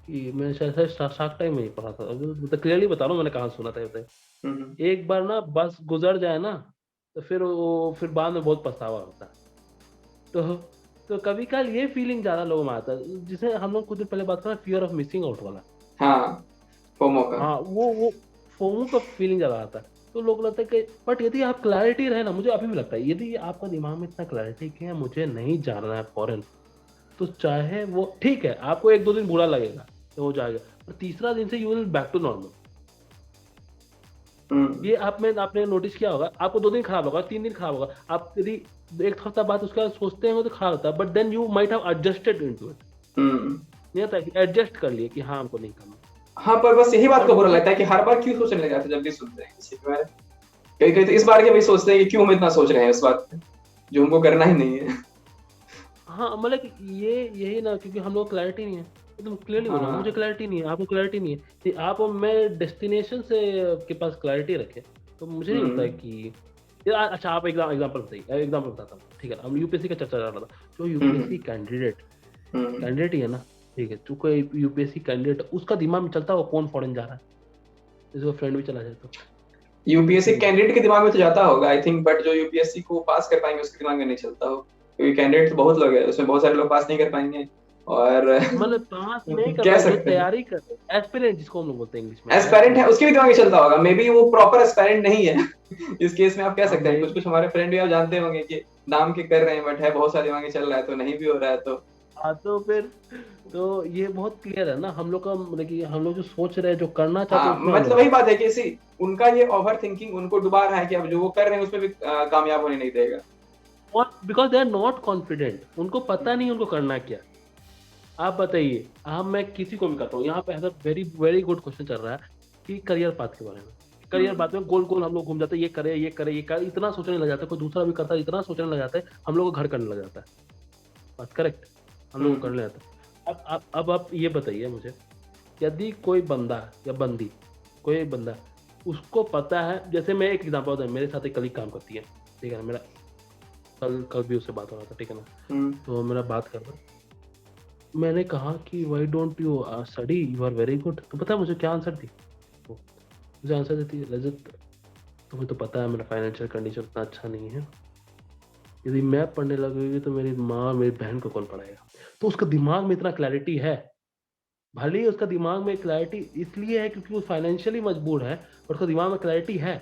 S2: कि मैं शायद शार्क टाइम में ही पढ़ा था, अब मतलब क्लियरली बता रहा हूँ मैंने कहाँ सुना था, बताइए।
S1: हम्म।
S2: एक बार ना बस गुजर जाए ना, तो फिर बाद में बहुत पछतावा होता है। तो तो कभी कल ये फीलिंग ज्यादा लोगों में आता है, जिसे हम लोग कुछ दिन पहले बात करा, फियर ऑफ मिसिंग आउट वाला।
S1: हाँ, फोमो का।
S2: हाँ, वो फोमो का फीलिंग ज्यादा आता है। तो लोग लगता है कि बट यदि आप क्लैरिटी रहे ना, मुझे अभी भी लगता है यदि आपका दिमाग में इतना क्लैरिटी कि है मुझे नहीं जाना है फॉरेन, तो चाहे वो ठीक है, आपको एक दो दिन बुरा लगेगा तो हो जाएगा, पर तीसरा दिन से you will back to normal.
S1: Hmm.
S2: ये आपने नोटिस किया होगा, आपको 2 दिन खराब होगा, 3 दिन खराब होगा, आप यदि एक हफ्ता बाद उसका सोचते हैं तो खराब होता है, but then you might have adjusted into it.
S1: Hmm.
S2: नहीं होता है कि एडजस्ट कर लिए कि हाँ हमको नहीं करना।
S1: हाँ, पर बस यही बात
S2: और
S1: का बुरा
S2: मुझे
S1: लगता है कि हर बार क्यों सोचने लग जाते हैं जब भी सुनते हैं किसी के बारे में। कई कई तो इस बार के भी सोचते हैं कि क्यों हम इतना सोच रहे हैं इस बात पे, जो हमको करना ही नहीं है।
S2: हाँ मतलब कि ये यही ना, क्योंकि हम लोग क्लैरिटी नहीं है, एकदम क्लियरली बोला, मुझे
S1: हाँ।
S2: क्लैरिटी नहीं है, आपको क्लैरिटी नहीं है, कि आप और मैं डेस्टिनेशन से के पास क्लैरिटी रखें, तो मुझे नहीं लगता है
S1: हम्म।
S2: कि अच्छा आप एग्जाम्पल बताइए, एग्जाम्पल बताता हूँ, ठीक है, हम यूपीएससी का चर्चा कर रहा था, जो यूपीएससी
S1: हम्म।
S2: कैंडिडेट
S1: हम्म।
S2: कैंडिडेट ही है ना, ठीक है, जो कोई यूपीएससी कैंडिडेट, उसका दिमाग में चलता है वो कौन फॉरेन जा रहा है, जिसका फ्रेंड भी चला जाए तो
S1: यूपीएससी
S2: ठीक है।
S1: कैंडिडेट के दिमाग में तो जाता होगा आई थिंक, बट जो यूपीएससी को पास कर पाएंगे उसके दिमाग में नहीं चलता हो, क्योंकि कैंडिडेट तो बहुत लोग हैं, उसमें बहुत सारे लोग पास नहीं कर पाएंगे। और
S2: मतलब पास नहीं कर
S1: कह
S2: पाए, जो
S1: सकते हैं
S2: तैयारी कर रहे हैं, एस्पिरेंट जिसको हम लोग बोलते हैं इंग्लिश में,
S1: एस्पायरेंट है,
S2: एस्पिरेंट।
S1: उसके भी दिमाग में चलता होगा, मे बी वो प्रॉपर एस्पायरेंट नहीं है। इस केस में आप कह
S2: हाँ
S1: सकते हैं,
S2: मैं
S1: कुछ कुछ हमारे फ्रेंड भी आप जानते होंगे कि नाम के कर रहे हैं, बट है बहुत सारे दिमाग में चल रहा है तो नहीं भी हो रहा है तो।
S2: हाँ, तो फिर तो ये बहुत क्लियर है ना, हम लोग का मतलब कि हम लोग जो सोच रहे हैं, जो करना चाहते
S1: हाँ,
S2: हैं, उसमें हम
S1: मतलब
S2: लोग
S1: वही
S2: हैं।
S1: बात है कि सी उनका ये ओवर थिंकिंग उनको डुबा रहा है कि अब जो वो कर रहे हैं उसमें भी कामयाब होने नहीं देगा।
S2: और because they are not confident, उनको पता नहीं उनको करना क्या। आप बताइए, हाँ मैं किसी को भी करता हूँ, यहाँ पे ऐसा वेरी वेरी गुड क्वेश्चन चल रहा है कि करियर पाथ के बारे में, करियर
S1: हम्म।
S2: पाथ में गोल गोल हम लोग घूम जाते हैं, ये करे ये करे ये करे, इतना सोचने लग जाता है, कोई दूसरा भी करता है, इतना सोचने लग जाता है, हम लोग को घर करने लग जाता है, बात करेक्ट, हम लोग को
S1: हम्म।
S2: करने लगता है। अब आप ये बताइए मुझे, यदि कोई बंदा या बंदी, कोई बंदा, उसको पता है, जैसे मैं एक एग्जांपल होता है, मेरे साथ एक कलीग काम करती है, ठीक है ना, मेरा कल भी उससे बात हो रहा था, ठीक है ना,
S1: हम्म।
S2: तो मेरा बात कर रहा, मैंने कहा कि why don't you study, you are very good, तो पता है मुझे क्या आंसर दी वो? मुझे आंसर देती है, रजत तुम्हें तो पता है मेरा फाइनेंशियल कंडीशन उतना अच्छा नहीं है, यदि मैं पढ़ने लगूंगी तो मेरी माँ मेरी बहन को कौन पढ़ाएगा। तो उसका दिमाग में इतना क्लैरिटी है, भले ही उसका दिमाग में क्लैरिटी इसलिए है क्योंकि वो फाइनेंशियली मजबूर है, और उसका दिमाग में क्लैरिटी है।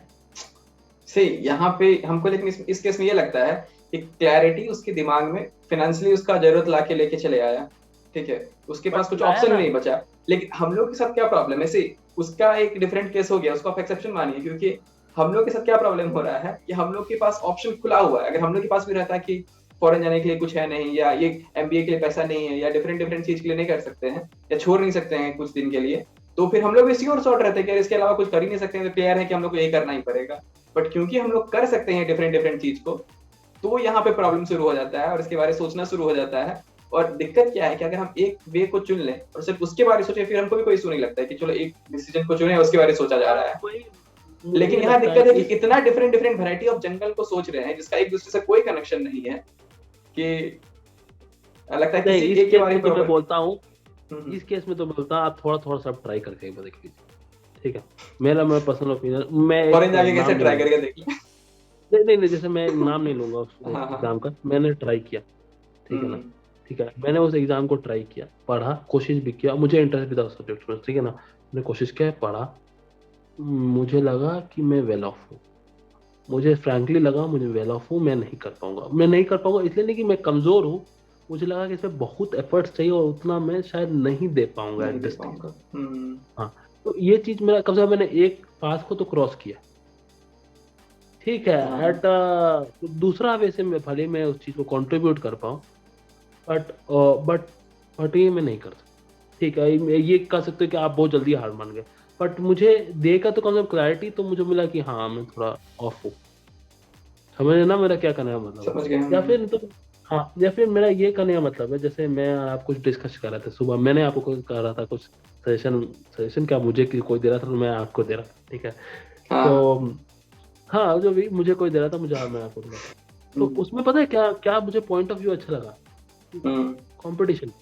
S1: से यहाँ पे हमको लेकिन इस केस में ये लगता है कि क्लैरिटी उसके दिमाग में फाइनेंशियली उसका जरूरत ला के लेके चले आया। ठीक है, उसके
S2: बट
S1: पास कुछ
S2: आया
S1: ऑप्शन
S2: ना,
S1: नहीं बचा। लेकिन हम लोग के साथ क्या प्रॉब्लम है, से उसका एक डिफरेंट केस हो गया, उसको आप एक्सेप्शन मानिए, क्योंकि हम लोग के साथ क्या प्रॉब्लम हो रहा है कि हम लोग के पास ऑप्शन खुला हुआ है। अगर हम लोग के पास भी रहता है कि फॉरेन जाने के लिए कुछ है नहीं, या ये एमबीए के लिए पैसा नहीं है, या डिफरेंट डिफरेंट चीज के लिए नहीं कर सकते हैं, या छोड़ नहीं सकते हैं कुछ दिन के लिए, तो फिर हम लोग इसी और सॉर्ट रहते हैं कि इसके अलावा कुछ कर ही नहीं सकते हैं, तो क्लियर है कि हम लोग को यही करना ही पड़ेगा। बट क्योंकि हम लोग कर सकते हैं डिफरेंट डिफरेंट चीज को, तो यहाँ पे प्रॉब्लम शुरू हो जाता है और इसके बारे में सोचना शुरू हो जाता है। और दिक्कत क्या है कि अगर हम एक वे को चुन लें और सिर्फ उसके बारे में सोचे, फिर हमको भी कोई इशू नहीं लगता है कि चलो एक डिसीजन को चुने उसके बारे में सोचा जा रहा है।
S2: कोई मुझे
S1: लेकिन
S2: ये
S1: यहाँ
S2: लगता है
S1: दिक्कत है कि
S2: इस
S1: इतना डिफरेंट डिफरेंट वैरायटी ऑफ जंगल को सोच रहे हैं जिसका एक दूसरे से कोई कनेक्शन नहीं है, कि लगता है
S2: नहीं,
S1: किसी
S2: इस
S1: एक के
S2: केस
S1: बारे
S2: में
S1: में
S2: तो मैं
S1: प्रॉपर।
S2: बोलता हूँ, इस केस में तो बोलता आप थोड़ा थोड़ा सब ट्राई करके एक बार देख लीजिए, ठीक है। मैं पर्सनल ओपिनियन, मैं एक
S1: फॉरेन जाके
S2: नाम
S1: कैसे
S2: नहीं
S1: ट्राई
S2: लूंगा,
S1: करके देख लिया।
S2: नहीं, जैसे मैं नाम नहीं लूंगा उस
S1: हाँ हाँ।
S2: एग्जाम का, मैंने ट्राई किया, ठीक है ना,
S1: हम्म
S2: ठीक है, मैंने उस एग्जाम को ट्राई किया, पढ़ा, कोशिश भी किया, मुझे इंटरेस्ट भी था उस सब्जेक्ट में, ठीक है ना, मैंने कोशिश किया, पढ़ा, मुझे लगा कि मैं वेल ऑफ हूँ, मुझे फ्रैंकली लगा मुझे वेल ऑफ हूँ, मैं नहीं कर पाऊंगा, मैं नहीं कर पाऊंगा इसलिए नहीं कि मैं कमजोर हूँ, मुझे लगा कि इसमें बहुत एफर्ट्स चाहिए और उतना मैं शायद नहीं दे पाऊंगा
S1: नहीं
S2: एट
S1: दे
S2: दिस थिंग।
S1: पाऊंगा।
S2: हाँ, तो ये चीज मेरा कम से कम मैंने एक पास को तो क्रॉस किया, ठीक है,
S1: हाँ
S2: एट दूसरा वे से मैं भले मैं उस चीज को कंट्रीब्यूट कर पाऊँ, बट बट बट ये मैं नहीं कर सकता, ठीक है, ये कह सकते हो कि आप बहुत जल्दी हार मान गए, बट मुझे देखा तो कम से कम क्लैरिटी तो मुझे मिला कि हाँ मैं थोड़ा ऑफ हूँ, समझ ना मेरा क्या करने का मतलब है,
S1: समझ गए
S2: या
S1: हम।
S2: फिर तो हाँ, या फिर मेरा ये करने का मतलब है, जैसे मैं आप कुछ डिस्कस कर रहे थे सुबह, मैंने आपको कुछ कह रहा था, कुछ सजेशन, सजेशन क्या मुझे कोई दे रहा था तो मैं आपको दे रहा था, ठीक है,
S1: हाँ।
S2: तो हाँ, जो भी मुझे कोई दे रहा था मुझे, मैं आपको दे रहा था, तो
S1: हम्म
S2: उसमें पता है क्या क्या मुझे पॉइंट ऑफ व्यू अच्छा लगा,
S1: हम्म।
S2: कंपटीशन,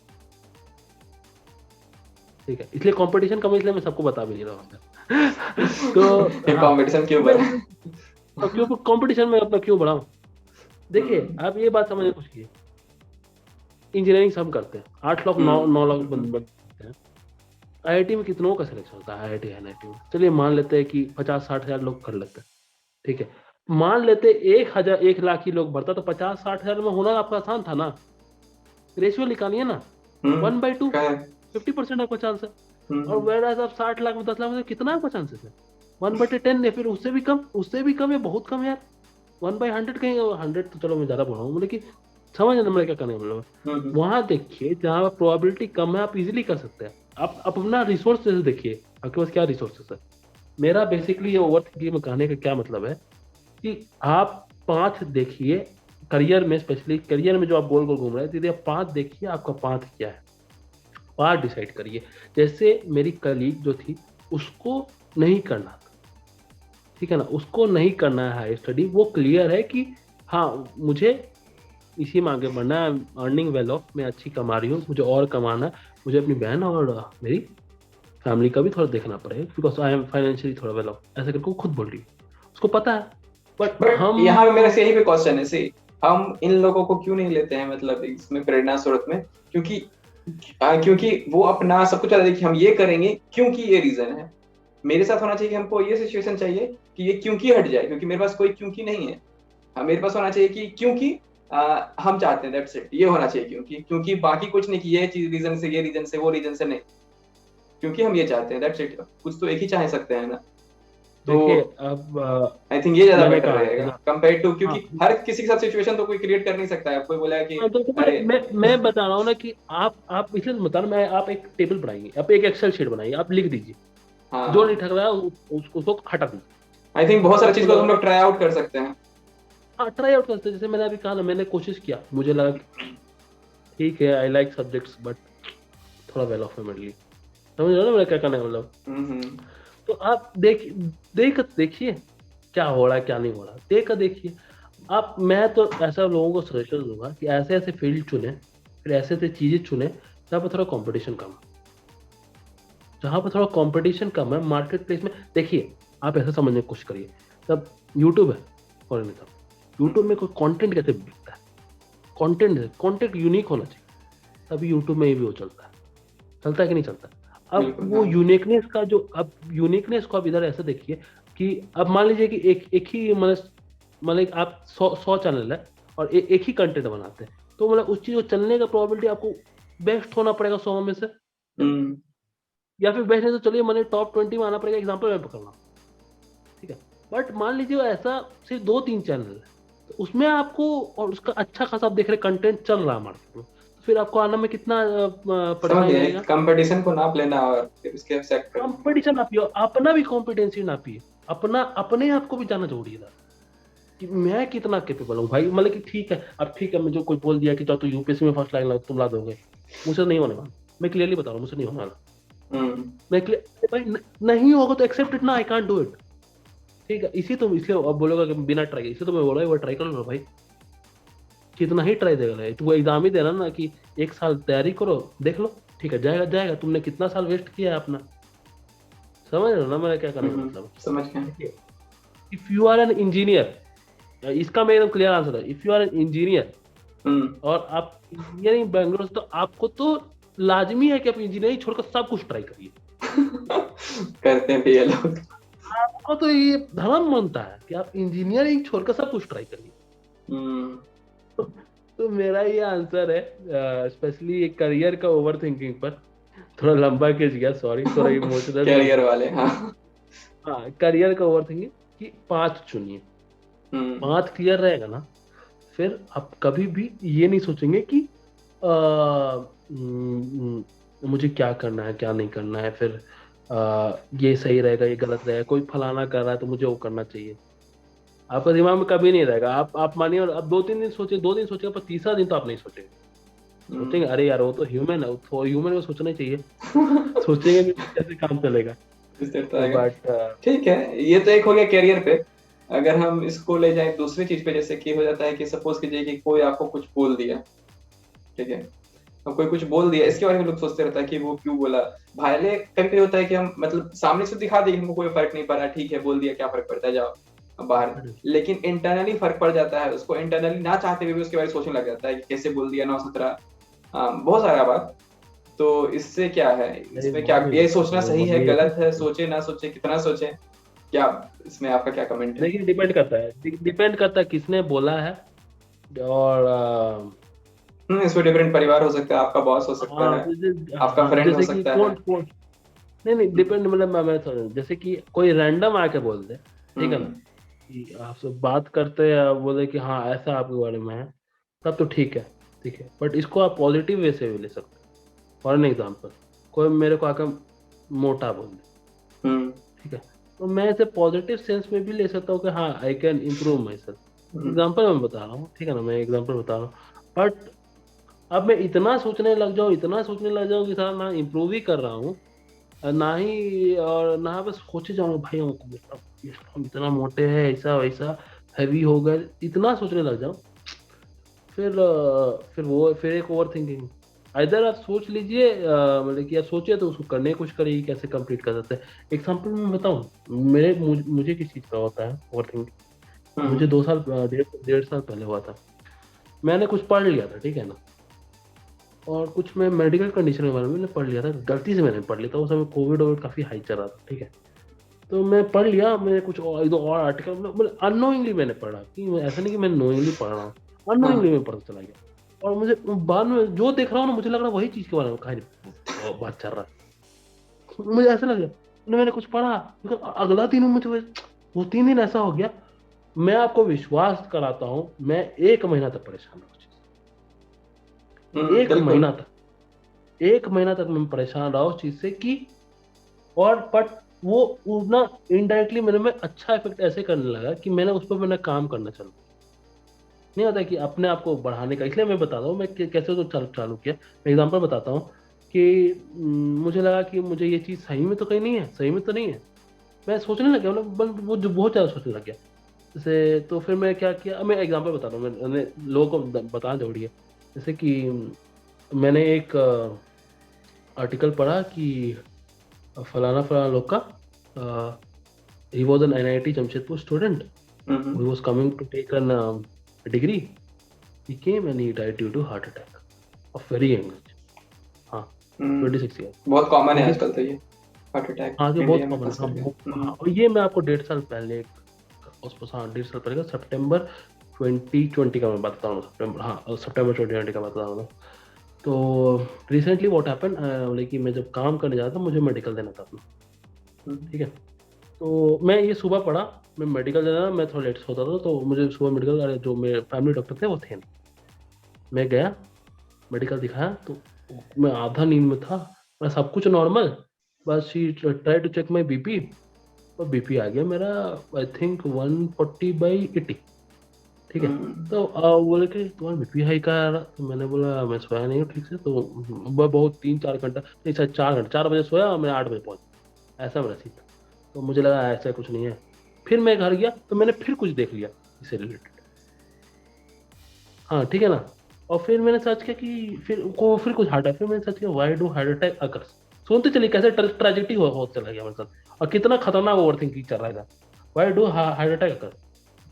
S2: ठीक है, इसलिए कंपटीशन कम, इसलिए मैं सबको बता भी नहीं रहा हूँ तो
S1: ये
S2: हाँ,
S1: कंपटीशन क्यों
S2: तो मैं
S1: बढ़ा?
S2: क्यों कंपटीशन में अपना क्यों बढ़ाऊं, देखिए
S1: हम्म
S2: आप ये बात समझने की कोशिश कीजिए, इंजीनियरिंग सब करते हैं, 8 लाख 9 लाख बनते हैं, आईआईटी में कितनों का सिलेक्शन होता है, आईआईटी एनआईटी में, चलिए मान लेते हैं कि 50-60 हजार लोग कर लेते हैं, ठीक है, मान लेते 1 लाख ही लोग भरता, तो 50-60 हजार में होना आपका आसान था ना, रेशियो निकालिए ना, 1/2,
S1: क्या है?
S2: 50% आपका चांस है, और
S1: हम्म।
S2: वेराज आप 60 लाख में 10 लाख में कितना आपका चांसेस है, 1/10 या फिर उससे भी कम, उससे भी कम, या बहुत कम यार, 1/100 कहीं, 100 तो चलो मैं ज्यादा बोल रहा हूँ, लेकिन समझ ना मेरा क्या करने का मतलब है,
S1: हम्म
S2: वहां देखिए जहाँ प्रोबेबिलिटी कम है आप इजीली कर सकते हैं, आप अपना रिसोर्सेज देखिए, आपके पास क्या रिसोर्सेज है, मेरा बेसिकली ये ओवर थिंकिंग में कहने का क्या मतलब है कि आप 5 देखिए, करियर में, स्पेशली करियर में जो आप गोल गोल घूम रहे हैं, दीदी आप 5 देखिए, आपका पाथ क्या है, पाथ डिसाइड करिए, जैसे मेरी कलीग जो थी उसको नहीं करना था, ठीक है ना, उसको नहीं करना है हाई स्टडी, वो क्लियर है कि हाँ मुझे इसी में आगे बढ़ना है, अर्निंग वेल ऑफ, मैं अच्छी कमा रही हूँ, मुझे और कमाना है, मुझे अपनी बहन और मेरी फैमिली का भी थोड़ा देखना पड़ेगा, बिकॉज आई एम फाइनेंशियली थोड़ा वेल ऑफ, ऐसा करके वो खुद बोल रही है, उसको पता है, बट
S1: बट
S2: हम
S1: यहाँ पे मेरा यही पे क्वेश्चन है, सी हम इन लोगों को क्यों नहीं लेते हैं मतलब इसमें प्रेरणा स्रोत में? क्योंकि क्योंकि वो अपना सब कुछ देखिए हम ये करेंगे क्योंकि ये रीजन है। मेरे साथ होना चाहिए कि हमको ये सिचुएशन चाहिए कि ये क्योंकि हट जाए, क्योंकि मेरे पास कोई क्योंकि नहीं है। मेरे पास होना चाहिए कि क्योंकि हम चाहते हैं, दैट्स इट, ये होना चाहिए, क्योंकि बाकी कुछ नहीं कि ये चीज रीजन से, ये रीजन से, वो रीजन से नहीं, क्योंकि हम ये चाहते हैं, दैट्स इट। कुछ तो एक ही चाह सकते हैं ना। तो
S2: देखिए अब
S1: आई थिंक ये ज्यादा
S2: मैंने
S1: बेटर
S2: कहा कि
S1: रहेगा
S2: ना,
S1: कंपेयर टू,
S2: हाँ
S1: क्योंकि हर किसी के साथ सिचुएशन तो कोई क्रिएट कर नहीं सकता है। कोई बोला है कि
S2: हाँ, तो
S1: अरे
S2: मैं बता रहा हूँ ना कि आप इसलिए तो बता रहा हूं, मैं, आप एक टेबल बनाइए, आप एक एक्सेल शीट बनाइए, आप लिख दीजिए, जो नहीं
S1: हाँ,
S2: ठग रहा है उसको हटा दीजिए,
S1: आई थिंक बहुत सारी
S2: आपको
S1: चीज को हम
S2: लगा,
S1: लोग ट्राई आउट कर सकते हैं।
S2: हाँ ट्राई आउट करते हैं, जैसे मैंने अभी कहा ना, मैंने कोशिश किया, मुझे लगा कि ठीक है, आई लाइक सब्जेक्ट्स बट थोड़ा वेल ऑफ है मेरे लिए, समझ रहे हो ना मेरा क्या करना है मतलब,
S1: हम्म।
S2: तो आप देखिए क्या हो रहा है क्या नहीं हो रहा, देखिए आप, मैं तो ऐसा लोगों को सजेशन दूंगा कि ऐसे ऐसे फील्ड चुने, फिर ऐसे ऐसे चीजें चुने जहाँ पर थोड़ा कंपटीशन कम है, जहाँ पर थोड़ा कंपटीशन कम है मार्केट प्लेस में, देखिए आप ऐसा समझने की कोशिश करिए, तब यूट्यूब है और नहीं, तब यूट्यूब में कोई कंटेंट कैसे बिकता है, कंटेंट यूनिक होना चाहिए, तभी यूट्यूब में ये भी वो चलता है कि नहीं चलता। अब
S1: बिल्कुल
S2: वो
S1: हाँ।
S2: यूनिकनेस का जो, अब यूनिकनेस को आप इधर ऐसे देखिए कि अब मान लीजिए कि एक ही मतलब आप 100 चैनल है और एक ही कंटेंट बनाते हैं, तो मतलब उस चीज को चलने का प्रोबेबिलिटी आपको बेस्ट होना पड़ेगा 100 में से,
S1: हम्म
S2: या फिर बेस्ट नहीं तो चलिए मैंने टॉप 20 में आना पड़ेगा, एग्जाम्पल मैं पकड़ रहा हूँ, ठीक है, बट मान लीजिए ऐसा सिर्फ 2-3 चैनल है, तो उसमें आपको, और उसका अच्छा खासा आप देख रहे कंटेंट चल रहा है मार्केट में, तो फिर आपको आने में कितना
S1: समझ
S2: परेशानी
S1: गए,
S2: रहेगा,
S1: कंपटीशन को नाप लेना और फिर उसके सेट करना।
S2: कंपटीशन नापिए, अपना भी कॉम्पिटेंसी नापिए, अपने आप को भी जाना जरूरी है कि मैं कितना केपेबल हूँ भाई, मतलब कि ठीक है, अब ठीक है, मुझे कोई बोल दिया कि जाओ तो यूपीएससी में फर्स्ट लाइन ला, तुम ला दोगे, मुझसे नहीं होने वाला, मैं क्लियरली बता रहा हूँ, मुझसे नहीं होने वाला,
S1: हम्म
S2: मैं क्लियर भाई, नहीं होगा तो एक्सेप्ट इट ना, आई कांट डू इट, ठीक है, इसी तुम इसलिए अब बोलोगा कि बिना ट्राई, इसे तो मैं बोल रहा हूँ ट्राई कर लो भाई, कितना ही ट्राई देगा, तू एग्जाम ही देना ना कि 1 साल तैयारी करो, देख लो ठीक है, जाएगा जाएगा, तुमने कितना साल वेस्ट किया है अपना। समझ रहे हो ना मेरा क्या करने का मतलब
S1: समझ गए।
S2: है। If you are an engineer, इसका मैं एकदम क्लियर आंसर है, if you are an engineer
S1: hmm.
S2: और आप इंजीनियरिंग बैंगलोर, तो आपको तो लाजमी है कि आप इंजीनियरिंग छोड़कर सब कुछ ट्राई करिए।
S1: करते हैं भी ये लोग।
S2: आपको तो ये धर्म मानता है कि आप इंजीनियरिंग छोड़कर सब कुछ ट्राई करिए।
S1: हम्म।
S2: तो मेरा ये आंसर है, स्पेशली करियर का ओवर थिंकिंग पर। थोड़ा लंबा खींच गया, सॉरी, थोड़ा इमोशनल भी हो
S1: कैरियर
S2: गया।
S1: वाले, हाँ।
S2: हाँ, करियर का ओवर थिंकिंग कि 5 चुनिए,
S1: हम्म।
S2: 5 क्लियर रहेगा ना, फिर आप कभी भी ये नहीं सोचेंगे कि आ, मुझे क्या करना है क्या नहीं करना है, फिर ये सही रहेगा ये गलत रहेगा, कोई फलाना कर रहा है तो मुझे वो करना चाहिए। आपका दिमाग में कभी नहीं रहेगा। आप मानिए, और अब 2-3 दिन सोचे, 2 दिन सोचेंगे, पर तीसरा दिन तो आप नहीं सोचेंगे। सोचेंगे
S1: हम्म।
S2: अरे यार वो तो ह्यूमन है, तो ह्यूमन को सोचना ही चाहिए। सोचेंगे नहीं तो कैसे काम चलेगा।
S1: इस तरह तो
S2: तो
S1: आएगा।
S2: बट
S1: ठीक है, ये तो एक हो गया कैरियर पे। अगर हम इसको ले जाएं दूसरी चीज पे, जैसे कि हो जाता है कि सपोज कीजिए कि कोई आपको कुछ बोल दिया, ठीक है, अब कोई कुछ बोल दिया, इसके बारे में लोग सोचते रहता है कि वो क्यों बोला। भाले कभी कभी होता है कि हम मतलब सामने से दिखा दें हमको कोई फर्क नहीं पड़ रहा, ठीक है बोल दिया, क्या फर्क पड़ता है, जाओ अब बाहर। लेकिन इंटरनली फर्क पड़ जाता है, उसको इंटरनली ना चाहते हुए भी उसके बारे में सोचने लग जाता है कि कैसे बोल दिया, ना सतरा, बहुत सारा बात। तो इससे क्या है,
S2: नहीं
S1: इसमें क्या
S2: वही
S1: ये सोचना
S2: वो
S1: सही है,
S2: वही है
S1: गलत है,
S2: ना।
S1: सोचे ना सोचे, कितना सोचे, क्या इसमें आपका क्या कमेंट है?
S2: देखिए डिपेंड करता है, डिपेंड करता है किसने बोला है। और
S1: इसमें डिफरेंट परिवार हो सकता है, आपका बॉस हो सकता
S2: हाँ
S1: है, आपका फ्रेंड हो
S2: जैसे कि
S1: सकता है।
S2: कौन कौन, नहीं नहीं
S1: हम्म।
S2: डिपेंड, मतलब मैं समझ, जैसे कि कोई रैंडम आके बोल दे, ठीक है ना,
S1: हम्म।
S2: कि आपसे बात करते हैं, बोले कि हाँ ऐसा आपके बारे में है, तब तो ठीक है, ठीक है। बट इसको आप पॉजिटिव वे से भी ले सकते हैं। फॉर एन एग्जाम्पल, कोई मेरे को आकर मोटा बोल दे,
S1: हम्म।
S2: ठीक है, तो मैं इसे पॉजिटिव सेंस में भी ले सकता हूँ कि हाँ I can improve my self.
S1: Hmm.
S2: Example मैं बता रहा हूँ, ठीक है ना, मैं एग्जाम्पल बता रहा हूँ। बट अब मैं इतना सोचने लग जाऊँ, इतना सोचने लग जाऊँ कि साला ना इम्प्रूव ही कर रहा हूँ, ना ही, और ना बस सोचे जाऊँ भाई हम इतना मोटे हैं, ऐसा वैसा, हैवी हो गए, इतना सोचने लग जाऊँ, फिर एक ओवर थिंकिंग। इधर आप सोच लीजिए, मतलब कि आप सोचिए तो उसको करने की कोशिश करिए कैसे कंप्लीट कर सकते हैं। एग्जाम्पल मैं बताऊँ, मुझे किस चीज़ का होता है ओवर थिंकिंग। मुझे
S1: हम्म।
S2: 2 साल, डेढ़ डेढ़ साल पहले हुआ था। मैंने कुछ पढ़ लिया था, ठीक है ना, और कुछ मैं मेडिकल कंडीशन के बारे में मैंने पढ़ लिया था, गलती से मैंने पढ़ लिया था, उस समय कोविड वोविड काफ़ी हाई चल रहा था, ठीक है। तो मैं पढ़ लिया, मैंने कुछ और एक दो और आर्टिकल, मतलब अननोइंगली मैंने पढ़ा, कि ऐसा नहीं कि मैं नोइंगली पढ़ रहा हूँ, अननोइंगली
S1: हाँ।
S2: मैं पढ़ता चला गया। और मुझे बाद में जो देख रहा हूँ ना, मुझे लग रहा है वही चीज़ के बारे में कहानी बात चल रहा है, मुझे ऐसा लग गया। मैंने कुछ पढ़ा, लेकिन अगला दिन मुझे वो 3 दिन ऐसा हो गया, मैं आपको विश्वास कराता हूँ, मैं 1 महीना तक परेशान रहा उस चीज़ से। एक
S1: बिल्कुल।
S2: महीना तक 1 महीना तक मैं परेशान रहा उस चीज़ से कि, और बट वो ना इनडायरेक्टली मेरे में अच्छा इफेक्ट ऐसे करने लगा कि मैंने उस पर मैंने काम करना चालू, नहीं होता कि अपने आप को बढ़ाने का। इसलिए मैं बता रहा हूँ मैं कैसे तो चालू किया। मैं एग्जांपल बताता हूँ कि मुझे लगा कि मुझे ये चीज़ सही में तो कहीं नहीं है, सही में तो नहीं है, मैं सोचने लग गया, मतलब वो जो बहुत ज़्यादा सोचने लग गया। जैसे तो फिर मैं क्या किया, अब मैं एग्जांपल बता रहा हूँ, मैंने लोगों को बताना जरूरी है। जैसे कि मैंने एक आर्टिकल पढ़ा कि फलाना फलाना लोग का, he was an NIT Jamshedpur student
S1: hmm.
S2: who was coming to take an degree. He came and he died due to heart attack of very young age. हाँ, 26 years,
S1: बहुत कॉमन है
S2: 26।
S1: आजकल तो ये, हार्ट अटैक
S2: हाँ, जो बहुत
S1: India में
S2: कॉमन है,
S1: खास
S2: हाँ,
S1: करके।
S2: हाँ, और ये मैं आपको 1.5 साल पहले, उस हाँ 1.5 साल पहले का सितंबर 2020 का मैं बताता हूँ, सितंबर, हाँ सितंबर 2020 का बता रहा हूँ। तो रिसेंटली व्हाट हैपन, लाइक मैं जब काम करने जाता था, मुझे मेडिकल देना था अपना, ठीक है। तो मैं ये सुबह पढ़ा, मैं मेडिकल देना, मैं थोड़ा लेट सोता था, तो मुझे सुबह मेडिकल, अरे जो मेरे फैमिली डॉक्टर थे वो थे नहीं। मैं गया, मेडिकल दिखाया, तो मैं आधा नींद में था, मैं सब कुछ नॉर्मल, बस she try to check my BP, और बीपी आ गया मेरा, आई थिंक 140/80, ठीक है। तो बोले कि तुम्हारा बीपी हाई का आ रहा, तो मैंने बोला मैं सोया नहीं हूँ ठीक से, तो बहुत 3-4 घंटा नहीं, शायद 4 घंटा, 4 बजे सोया और मैं 8 बजे पहुंचा, ऐसा मेरा सीन था। तो मुझे लगा ऐसा कुछ नहीं है। फिर मैं घर गया तो मैंने फिर कुछ देख लिया इससे रिलेटेड, हाँ ठीक है ना। और फिर मैंने सर्च किया कि फिर कुछ हटा, फिर मैंने सर्च किया why do heart attack occurs. सुनते चलिए कैसे ट्रेजेडी हो चला गया मेरे साथ, और कितना खतरनाक ओवर थिंकिंग चल रहा था। Why do heart attack occurs,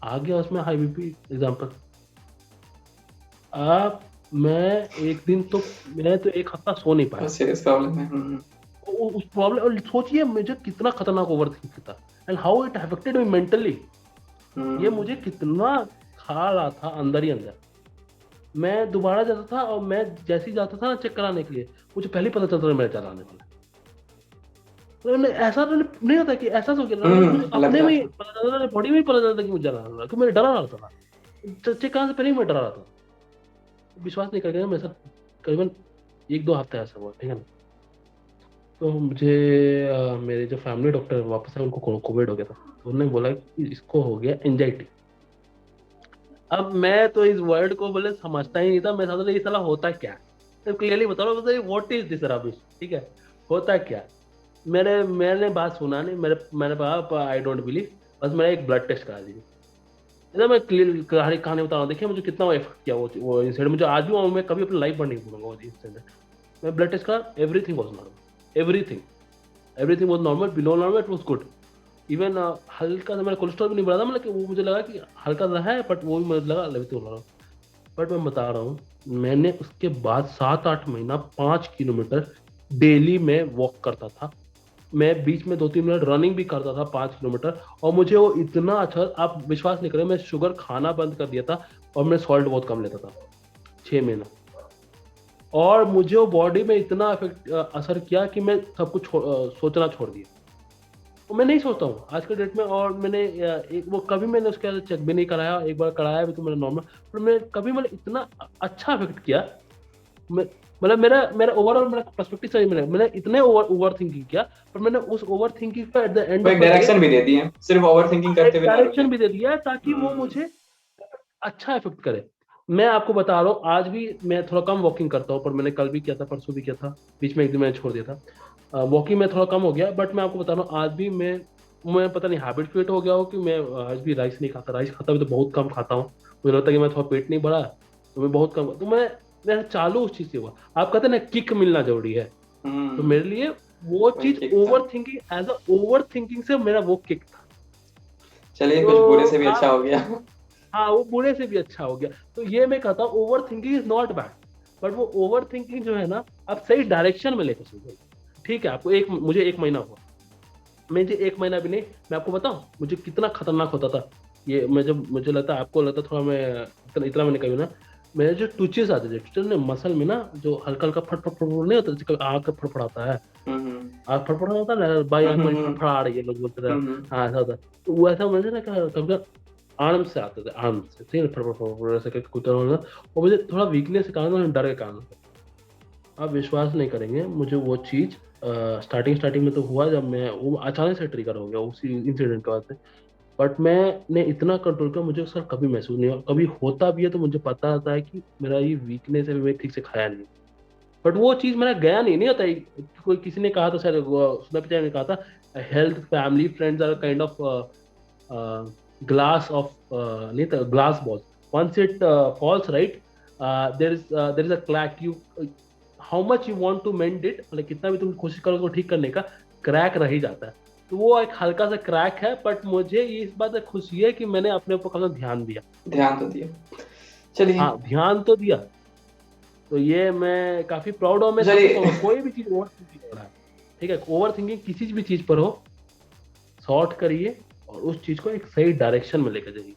S2: आ गया उसमें हाई बीपी एग्जाम्पल। आप मैं एक दिन तो मैं तो एक हफ्ता सो नहीं पाया।
S1: सीरियस प्रॉब्लम है।
S2: उस प्रॉब्लम, और सोचिए मुझे कितना खतरनाक ओवर थिंकिंग था, and how it affected me mentally. ये मुझे कितना खा रहा था अंदर ही अंदर। मैं दोबारा जाता था, और मैं जैसे ही जाता था ना चेक कराने के लिए, मुझे पहले ही पता चलता था मेरा चलाने वाला। तो ऐसा तो नहीं होता कि ऐसा हो गया, मुझे अपने
S1: लगता
S2: में ही
S1: था।
S2: पता चलता था, बॉडी में ही पता चलता था कि मुझे जला रहा था, कि मैं डरा रहता था। चेक कराने से पहले ही मैं डरा रहा था। विश्वास नहीं करेगा, मेरे साथ करीबन 1-2 हफ्ते ऐसा हुआ, ठीक है ना। तो मुझे मेरे जो फैमिली डॉक्टर वापस आए, उनको कोविड हो गया था, तो उन्होंने बोला कि इसको हो गया एंजाइटी। अब मैं तो इस वर्ड को बोले समझता ही नहीं था, मैं समझ रहा ये साला होता क्या है। तो क्लियरली बता रहा हूँ, व्हाट इज दिस रबिश, ठीक है, होता क्या है। मैंने बात सुना नहीं, मैंने कहा आई डोंट बिलीव, बस मेरा एक ब्लड टेस्ट करा दीजिए। इधर मैं क्लियर कहानी बता रहा हूँ, देखिए मुझे कितना वो इफेक्ट किया वो इंसिडेंट। मुझे आज भी मैं कभी अपनी लाइफ भर नहीं भूलूंगा वो इंसिडेंट। मैं ब्लड टेस्ट करा, everything was normal, everything everything was normal, below normal, it was good. Even हल्का सा मेरा कोलेस्ट्रॉल भी नहीं बढ़ा था, मतलब कि वो मुझे लगा कि हल्का सा है, बट वो भी मुझे लगा एवरीथिंग नॉर्मल। बट मैं बता रहा हूँ, मैंने उसके बाद 7-8 महीना 5 किलोमीटर डेली में वॉक करता था। मैं बीच में 2-3 मिनट रनिंग भी करता था 5 किलोमीटर, और मुझे वो इतना अच्छा, आप विश्वास नहीं करें, मैं शुगर खाना बंद कर दिया था, और मैं सॉल्ट बहुत कम लेता था 6 महीना। और मुझे वो बॉडी में इतना असर किया कि मैं सब कुछ सोचना छोड़ दिया। तो मैं नहीं सोचता हूँ आज के डेट में, और मैंने एक वो कभी मैंने उसके चेक भी नहीं कराया, एक बार कराया भी तो मैंने नॉर्मल, पर मैं कभी मैंने इतना अच्छा इफेक्ट किया। मतलब मेरा मेरा ओवरऑल मेरा पर्सपेक्टिव सही, मैंने इतने ओवर थिंकिंग किया, पर मैंने उस ओवर थिंकिंग को एट द एंड
S1: वो एक
S2: ऑफ द डे
S1: डायरेक्शन भी दे दी है, सिर्फ ओवर थिंकिंग
S2: एक
S1: करते हुए ना रुके।
S2: डायरेक्शन भी दे दिया, ताकि वो मुझे अच्छा इफेक्ट करे। मैं आपको बता रहा हूँ, आज भी मैं थोड़ा कम वॉकिंग करता हूँ, पर मैंने कल भी किया था, परसों भी किया था, बीच में एक दिन मैंने छोड़ दिया था। वॉकिंग में थोड़ा कम हो गया, बट मैं आपको बता रहा हूँ आज भी मैं पता नहीं हैबिट फिट हो गया हो कि मैं आज भी राइस नहीं खाता। राइस खाता भी तो बहुत कम खाता हूँ, मुझे लगता है कि मैं थोड़ा पेट नहीं बढ़ा, तो मैं बहुत कम, तो मैं चालू उस चीज से हुआ। आप कहते हैं ना किक मिलना जरूरी है, तो मेरे लिए वो
S1: वही
S2: चीज
S1: ठीक था।
S2: Overthinking, as a overthinking से मेरा वो किक था।
S1: चलिए, कुछ बुरे
S2: तो
S1: से भी अच्छा
S2: आप,
S1: हो गया।
S2: हाँ वो बुरे से भी अच्छा हो गया। तो ये मैं कहता हूँ over thinking is not bad, but वो ओवर थिंकिंग जो है ना, आप सही डायरेक्शन में लेकर चल। ठीक है, आपको मुझे 1 महीना हुआ, मुझे 1 महीना भी नहीं, मैं आपको बताऊं मुझे कितना खतरनाक होता था ये। मैं जब मुझे लगता है आपको लगता थोड़ा, मैं इतना मैंने कभी ना, मेरे जो टूचेस आते थे, टूचेस ने मसल में ना, जो हल्का हल्का फट फट फट नहीं होता, जैसे कभी आँख फड़फड़ाता है,
S1: हम्म
S2: आँख फड़फड़ा होता है ना, भाई आँख मेरी
S1: हम्म
S2: फड़फड़ा रही है, लोग बोलते थे।
S1: हम्म
S2: हाँ ऐसा होता, तो वो ऐसा मुझे ना कभी आर्म से आते थे, आर्म से, ठीक है, फड़फड़ फड़फड़ ऐसे करके कुछ होना। और मुझे थोड़ा वीकनेस के कारण, डर के कारण, आप विश्वास नहीं करेंगे, मुझे वो चीज स्टार्टिंग में तो हुआ, जब मैं वो अचानक से ट्रिगर हो गया उसी इंसिडेंट के बाद से। बट मैंने इतना कंट्रोल किया, मुझे उसका कभी महसूस नहीं हुआ। कभी होता भी है तो मुझे पता होता है कि मेरा ये वीकनेस है, मैं ठीक से खाया नहीं। बट वो चीज मेरा गया नहीं होता है। कोई किसी ने कहा था, शायद सुधा पिचाई ने कहा था, health family friends are kind of glass of, नहीं था glass ball, once it falls right, there is a crack, you how much you want to mend it, मतलब कितना भी तुम कोशिश करो उसको ठीक करने का, क्रैक रह ही जाता है। तो वो एक हल्का सा क्रैक है, बट मुझे इस बात से खुशी है कि मैंने अपने ऊपर काफी ध्यान दिया।
S1: ध्यान तो दिया। चलिए।
S2: हाँ ध्यान तो दिया। तो ये मैं काफी प्राउड हूँ। मैं सबको
S1: चलिए।
S2: कहूँगा कोई भी चीज ओवर थिंकिंग हो रहा है, ठीक है, ओवर थिंकिंग किसी भी चीज पर हो, सॉर्ट करिए और उस चीज को एक सही डायरेक्शन में लेकर जाइए।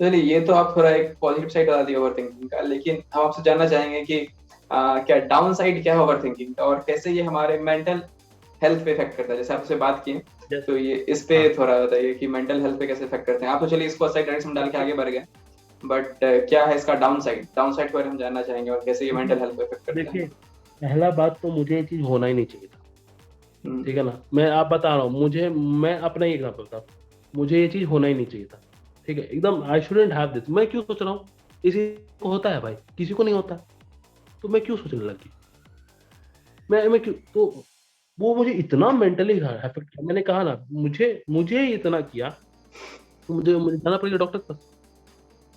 S1: चलिए, ये तो आप थोड़ा एक पॉजिटिव साइड बता दिया ओवर थिंकिंग का, लेकिन हम आपसे जानना चाहेंगे कि क्या डाउन साइड क्या है ओवर थिंकिंग का, और कैसे ये हमारे मेंटल हेल्थ पे इफेक्ट करता है, जैसे आपसे बात की है।
S2: जैसे,
S1: तो ये इस पे
S2: हाँ
S1: थोड़ा बताइए कि मेंटल हेल्थ पे कैसे इफेक्ट करते हैं आप। तो चलिए, इसको साइड डायरेक्शन डाल के आगे बढ़ गए, बट क्या है इसका डाउन साइड पर हम जानना चाहेंगे, और कैसे ये
S2: देखिए
S1: मेंटल हेल्थ पे इफेक्ट करता है।
S2: देखिए, पहला बात तो मुझे ये चीज होना ही नहीं चाहिए था,
S1: हम्म
S2: ठीक है ना। मैं आप बता रहा हूँ, मैं अपना ही एग्जाम्पल बता, मुझे ये चीज होना ही नहीं चाहिए था, ठीक है, एकदम आई शुडंट हैव दिस। मैं क्यों सोच रहा हूँ, किसी को होता है भाई, किसी को नहीं होता, तो मैं क्यों सोचने लगी, मैं क्यों, तो वो मुझे इतना मेंटली अफेक्ट किया। मैंने कहा ना, मुझे इतना किया, तो मुझे जाना पड़ेगा डॉक्टर के पास।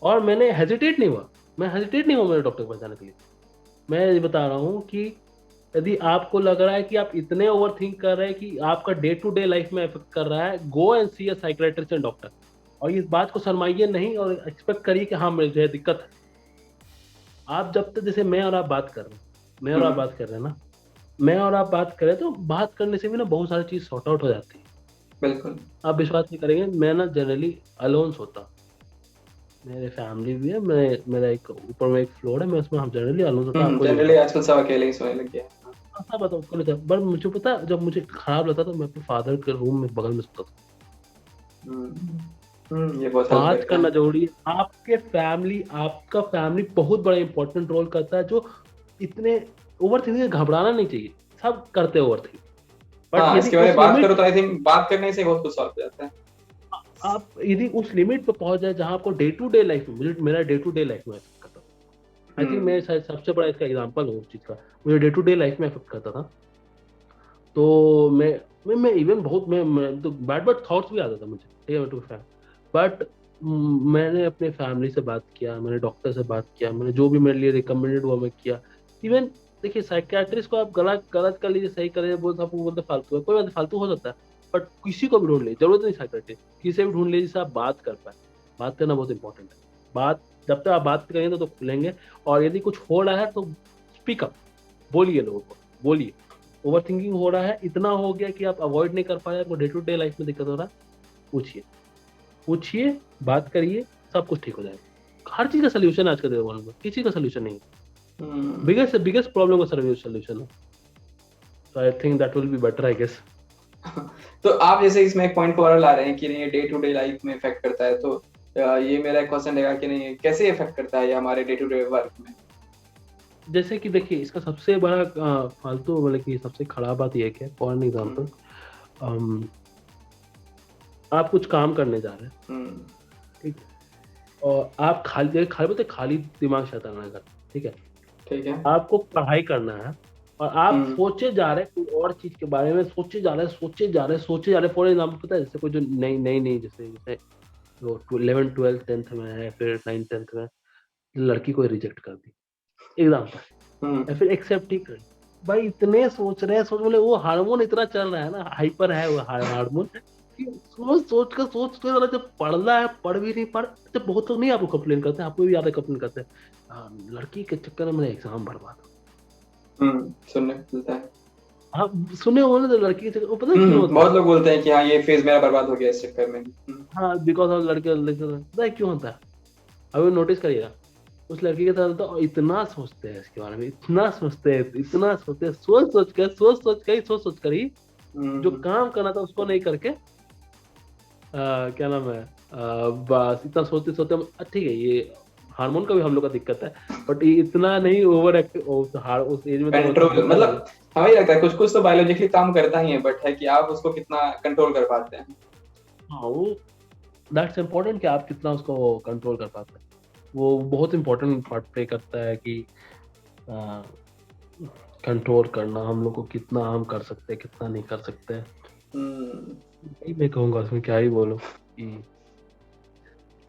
S2: और मैंने हेजिटेट नहीं हुआ, मैं हेजिटेट नहीं हूँ मेरे डॉक्टर के पास जाने के लिए। मैं ये बता रहा हूँ कि यदि आपको लग रहा है कि आप इतने ओवर थिंक कर रहे हैं कि आपका डे टू डे लाइफ में इफेक्ट कर रहा है, go and see a psychiatrist and doctor. और इस बात को शर्माइए नहीं और एक्सपेक्ट करिए कि हाँ मुझे दिक्कत है। आप जब तक, जैसे मैं और आप बात कर रहे हैं, मैं और आप
S1: हम्म,
S2: बात कर रहे हैं ना, मैं और आप बात करें तो बात करने से भी ना बहुत सारी चीज सॉर्ट आउट हो जाती है।
S1: बिल्कुल।
S2: आप विश्वास नहीं करेंगे, मैं ना जनरली अलोन सोता हूँ। मेरे फैमिली भी है, मैं मेरा एक ऊपर में एक फ्लोर है, मैं उसमें हम जनरली अलोन सोता हूँ, आपको नहीं
S1: जनरली
S2: बताता।
S1: आजकल सब अकेले ही सोने लग गए हैं।
S2: हाँ हाँ, बताओ कौन था, पर मुझे पता है, जब मुझे खराब लगता था मैं अपने फादर के रूम में बगल में सोता था।
S1: हम्म, ये बहुत हेल्प
S2: बात
S1: करता
S2: करना
S1: है।
S2: जरूरी है। आपका फैमिली बहुत बड़ा इंपॉर्टेंट रोल करता है। जो इतने ओवर थिंकिंग, घबराना नहीं चाहिए, सब करते हैं ओवर थिंकिंग, बट
S1: हाँ,
S2: यदि
S1: इसके बारे में
S2: उस
S1: बात
S2: लिमिट,
S1: करो तो आई थिंक बात करने से बहुत कुछ सॉल्व हो जाता है।
S2: आप यदि उस लिमिट पे पहुंच जाए जहां आपको डे टू डे लाइफ में, मुझे मेरा डे टू डे लाइफ में इफेक्ट करता था। आई थिंक मैं
S1: हम्म,
S2: शायद सबसे बड़ा इसका एग्जांपल हूँ उस चीज का। मुझे डे टू डे लाइफ में इफेक्ट करता था। तो मैं इवन बहुत, मैं तो बैड बैड थॉट्स भी आता था मुझे, ठीक है, टू फैम। बट मैंने अपने फैमिली से बात किया, मैंने डॉक्टर से बात किया, मैंने जो भी मेरे लिए रिकमेंडेड हुआ मैं किया। इवन देखिए, साइकियाट्रिस्ट को आप गलत गलत कर लीजिए, सही कर लीजिए, बोल आपको बोलते फालतू है, कोई बात नहीं, फालतू हो सकता है। बट किसी को भी ढूंढ लीजिए, जरूरत नहीं साइकियाट्रिस्ट, किसी से भी ढूंढ लीजिए जिससे आप बात कर पाए। बात करना बहुत इंपॉर्टेंट है। बात, जब तक आप बात करेंगे तो खुलेंगे। और यदि कुछ हो रहा है तो स्पीक अप, बोलिए लोगों को, बोलिए। ओवर थिंकिंग हो रहा है, इतना हो गया कि आप अवॉइड नहीं कर पा रहे, आपको डे टू डे लाइफ में दिक्कत हो रहा है, पूछिए, पूछिए, बात करिए, सब कुछ ठीक हो जाएगा। हर चीज का सोल्यूशन है आज के दौर में, किसी का सोल्यूशन नहीं है।
S1: हम्म।
S2: बिगेस्ट बिगेस्ट प्रॉब्लम का सोल्यूशन है। So I think that will be better, I guess.
S1: तो आप जैसे इसमें एक पॉइंट को और ला रहे हैं कि नहीं ये डे टू डे लाइफ में इफेक्ट करता है, तो ये मेरा एक क्वेश्चन रहेगा कि नहीं कैसे इफेक्ट करता है ये हमारे डे टू डे वर्क में।
S2: जैसे कि देखिए, इसका सबसे बड़ा फालतू, मतलब कि सबसे खराब बात यह है, फॉर एन
S1: हम्म,
S2: एग्जाम्पल, आप कुछ काम करने जा रहे हैं,
S1: हम्म,
S2: ठीक है, और आप खाली खाली बोलते खाली दिमाग शैतान है घर, ठीक है।
S1: ठीक है।
S2: आपको पढ़ाई करना है और आप
S1: हम्म,
S2: सोचे जा रहे हैं कोई और चीज के बारे में, सोचे जा रहे हैं, सोचे जा रहे हैं, सोचे जा रहे हैं। फॉर एग्जाम्पल, पता है, जैसे कोई जो नई नई नई, जैसे जैसे जो 11 12 10th में है, फिर 9 10th में लड़की को रिजेक्ट कर दी, एग्जाम्पल,
S1: हम्म,
S2: या फिर एक्सेप्ट ही कर, भाई इतने सोच रहे हैं, सोच, बोले वो हार्मोन इतना चल रहा है ना, हाइपर है वो हार्मोन, कि सोच के वाला जब पढ़ना है पढ़ भी नहीं पढ़। जब बहुत लोग नहीं आपको कंप्लेन करते हैं, आपको भी याद है कंप्लेन करते हैं, लड़की के चक्कर में मेरा एग्जाम बर्बाद हो।
S1: सुनने को मिलता है।
S2: आप सुने हो ना, तो लड़की के चक्कर, वो पता है क्यों होता है?
S1: बहुत लोग बोलते हैं कि हाँ ये फेज मेरा बर्बाद हो गया इस चक्कर में।
S2: हाँ, बिकॉज ऑफ लड़के, पता है क्यों होता है? अभी नोटिस करिएगा, उस लड़की के साथ तो इतना सोचते हैं इसके बारे में, इतना सोचते हैं, इतना सोचते हैं, सोच सोच कर ही जो
S1: हम्म,
S2: काम करना था उसको नहीं करके, क्या नाम है, बस इतना सोचते सोचते ठीक है, ये हार्मोन का भी हम लोग का दिक्कत है, बट ये इतना नहीं ओवर एक्टिव, उस एज में तो ओवर
S1: कंट्रोल
S2: होता नहीं है।
S1: मतलब हमें ही लगता है कुछ कुछ तो बायोलॉजिकली काम करता ही है, बट है कि आप उसको कितना कंट्रोल कर पाते हैं।
S2: हाँ, वो दैट्स इम्पोर्टेंट कि आप कितना उसको कंट्रोल कर पाते हैं। वो बहुत इंपॉर्टेंट पार्ट प्ले करता है कि कंट्रोल करना, हम लोग को कितना हम कर सकते हैं, कितना नहीं कर सकते हैं।
S1: हम्म,
S2: यही मैं कहूँगा, उसमें क्या ही बोलूँ कि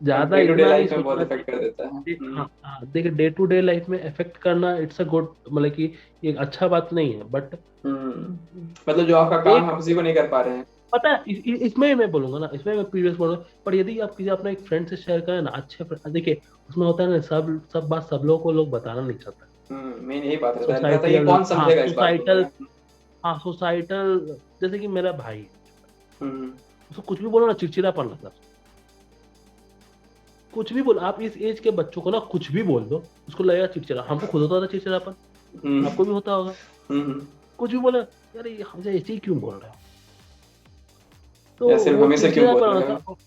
S2: ज्यादा
S1: डे टू डे
S2: इतना नहीं
S1: लाइफ में बहुत
S2: सोचना
S1: इफेक्ट कर
S2: चाहिए।
S1: देता है।
S2: हाँ हाँ, देखिए, डे टू डे लाइफ में इफेक्ट करना, इट्स अ गुड, मतलब कि ये एक अच्छा बात नहीं है, बट
S1: मतलब जो आपका काम
S2: एक,
S1: आप उसी को नहीं कर पा रहे हैं।
S2: पता है, इसमें मैं बोलूंगा ना, इसमें मैं प्रीवियस बोलूंगा, पर यदि आप किसी अपने एक फ्रेंड से शेयर करें ना, अच्छे friend, देखिए उसमें होता है ना, सब बात सब लोगों को लोग बताना नहीं चाहता।
S1: मेन यही बात रहता है कि
S2: सोसाइटल,
S1: कौन
S2: हाँ
S1: समझेगा इस बात को
S2: सोसाइटल,
S1: मेरा।
S2: हाँ सोसाइटल, जैसे कि मेरा भाई है,
S1: हम्म,
S2: उसको कुछ भी बोलो ना चिड़चिड़ापन लगता है। कुछ भी बोलो, आप इस एज के बच्चों को ना कुछ भी बोल दो, उसको लगेगा चिड़चिड़ा। हमको खुद होता था चिड़चिड़ापन,
S1: हम्म,
S2: आपको भी होता होगा।
S1: हम्म,
S2: कुछ भी बोले, यार ये हमसे ऐसे ही क्यों बोल रहे हो, तो
S1: या सिर्फ
S2: वो
S1: हमें से क्यों बोल
S2: चिड़चिड़ापन
S1: रहे
S2: होता
S1: हो।
S2: है।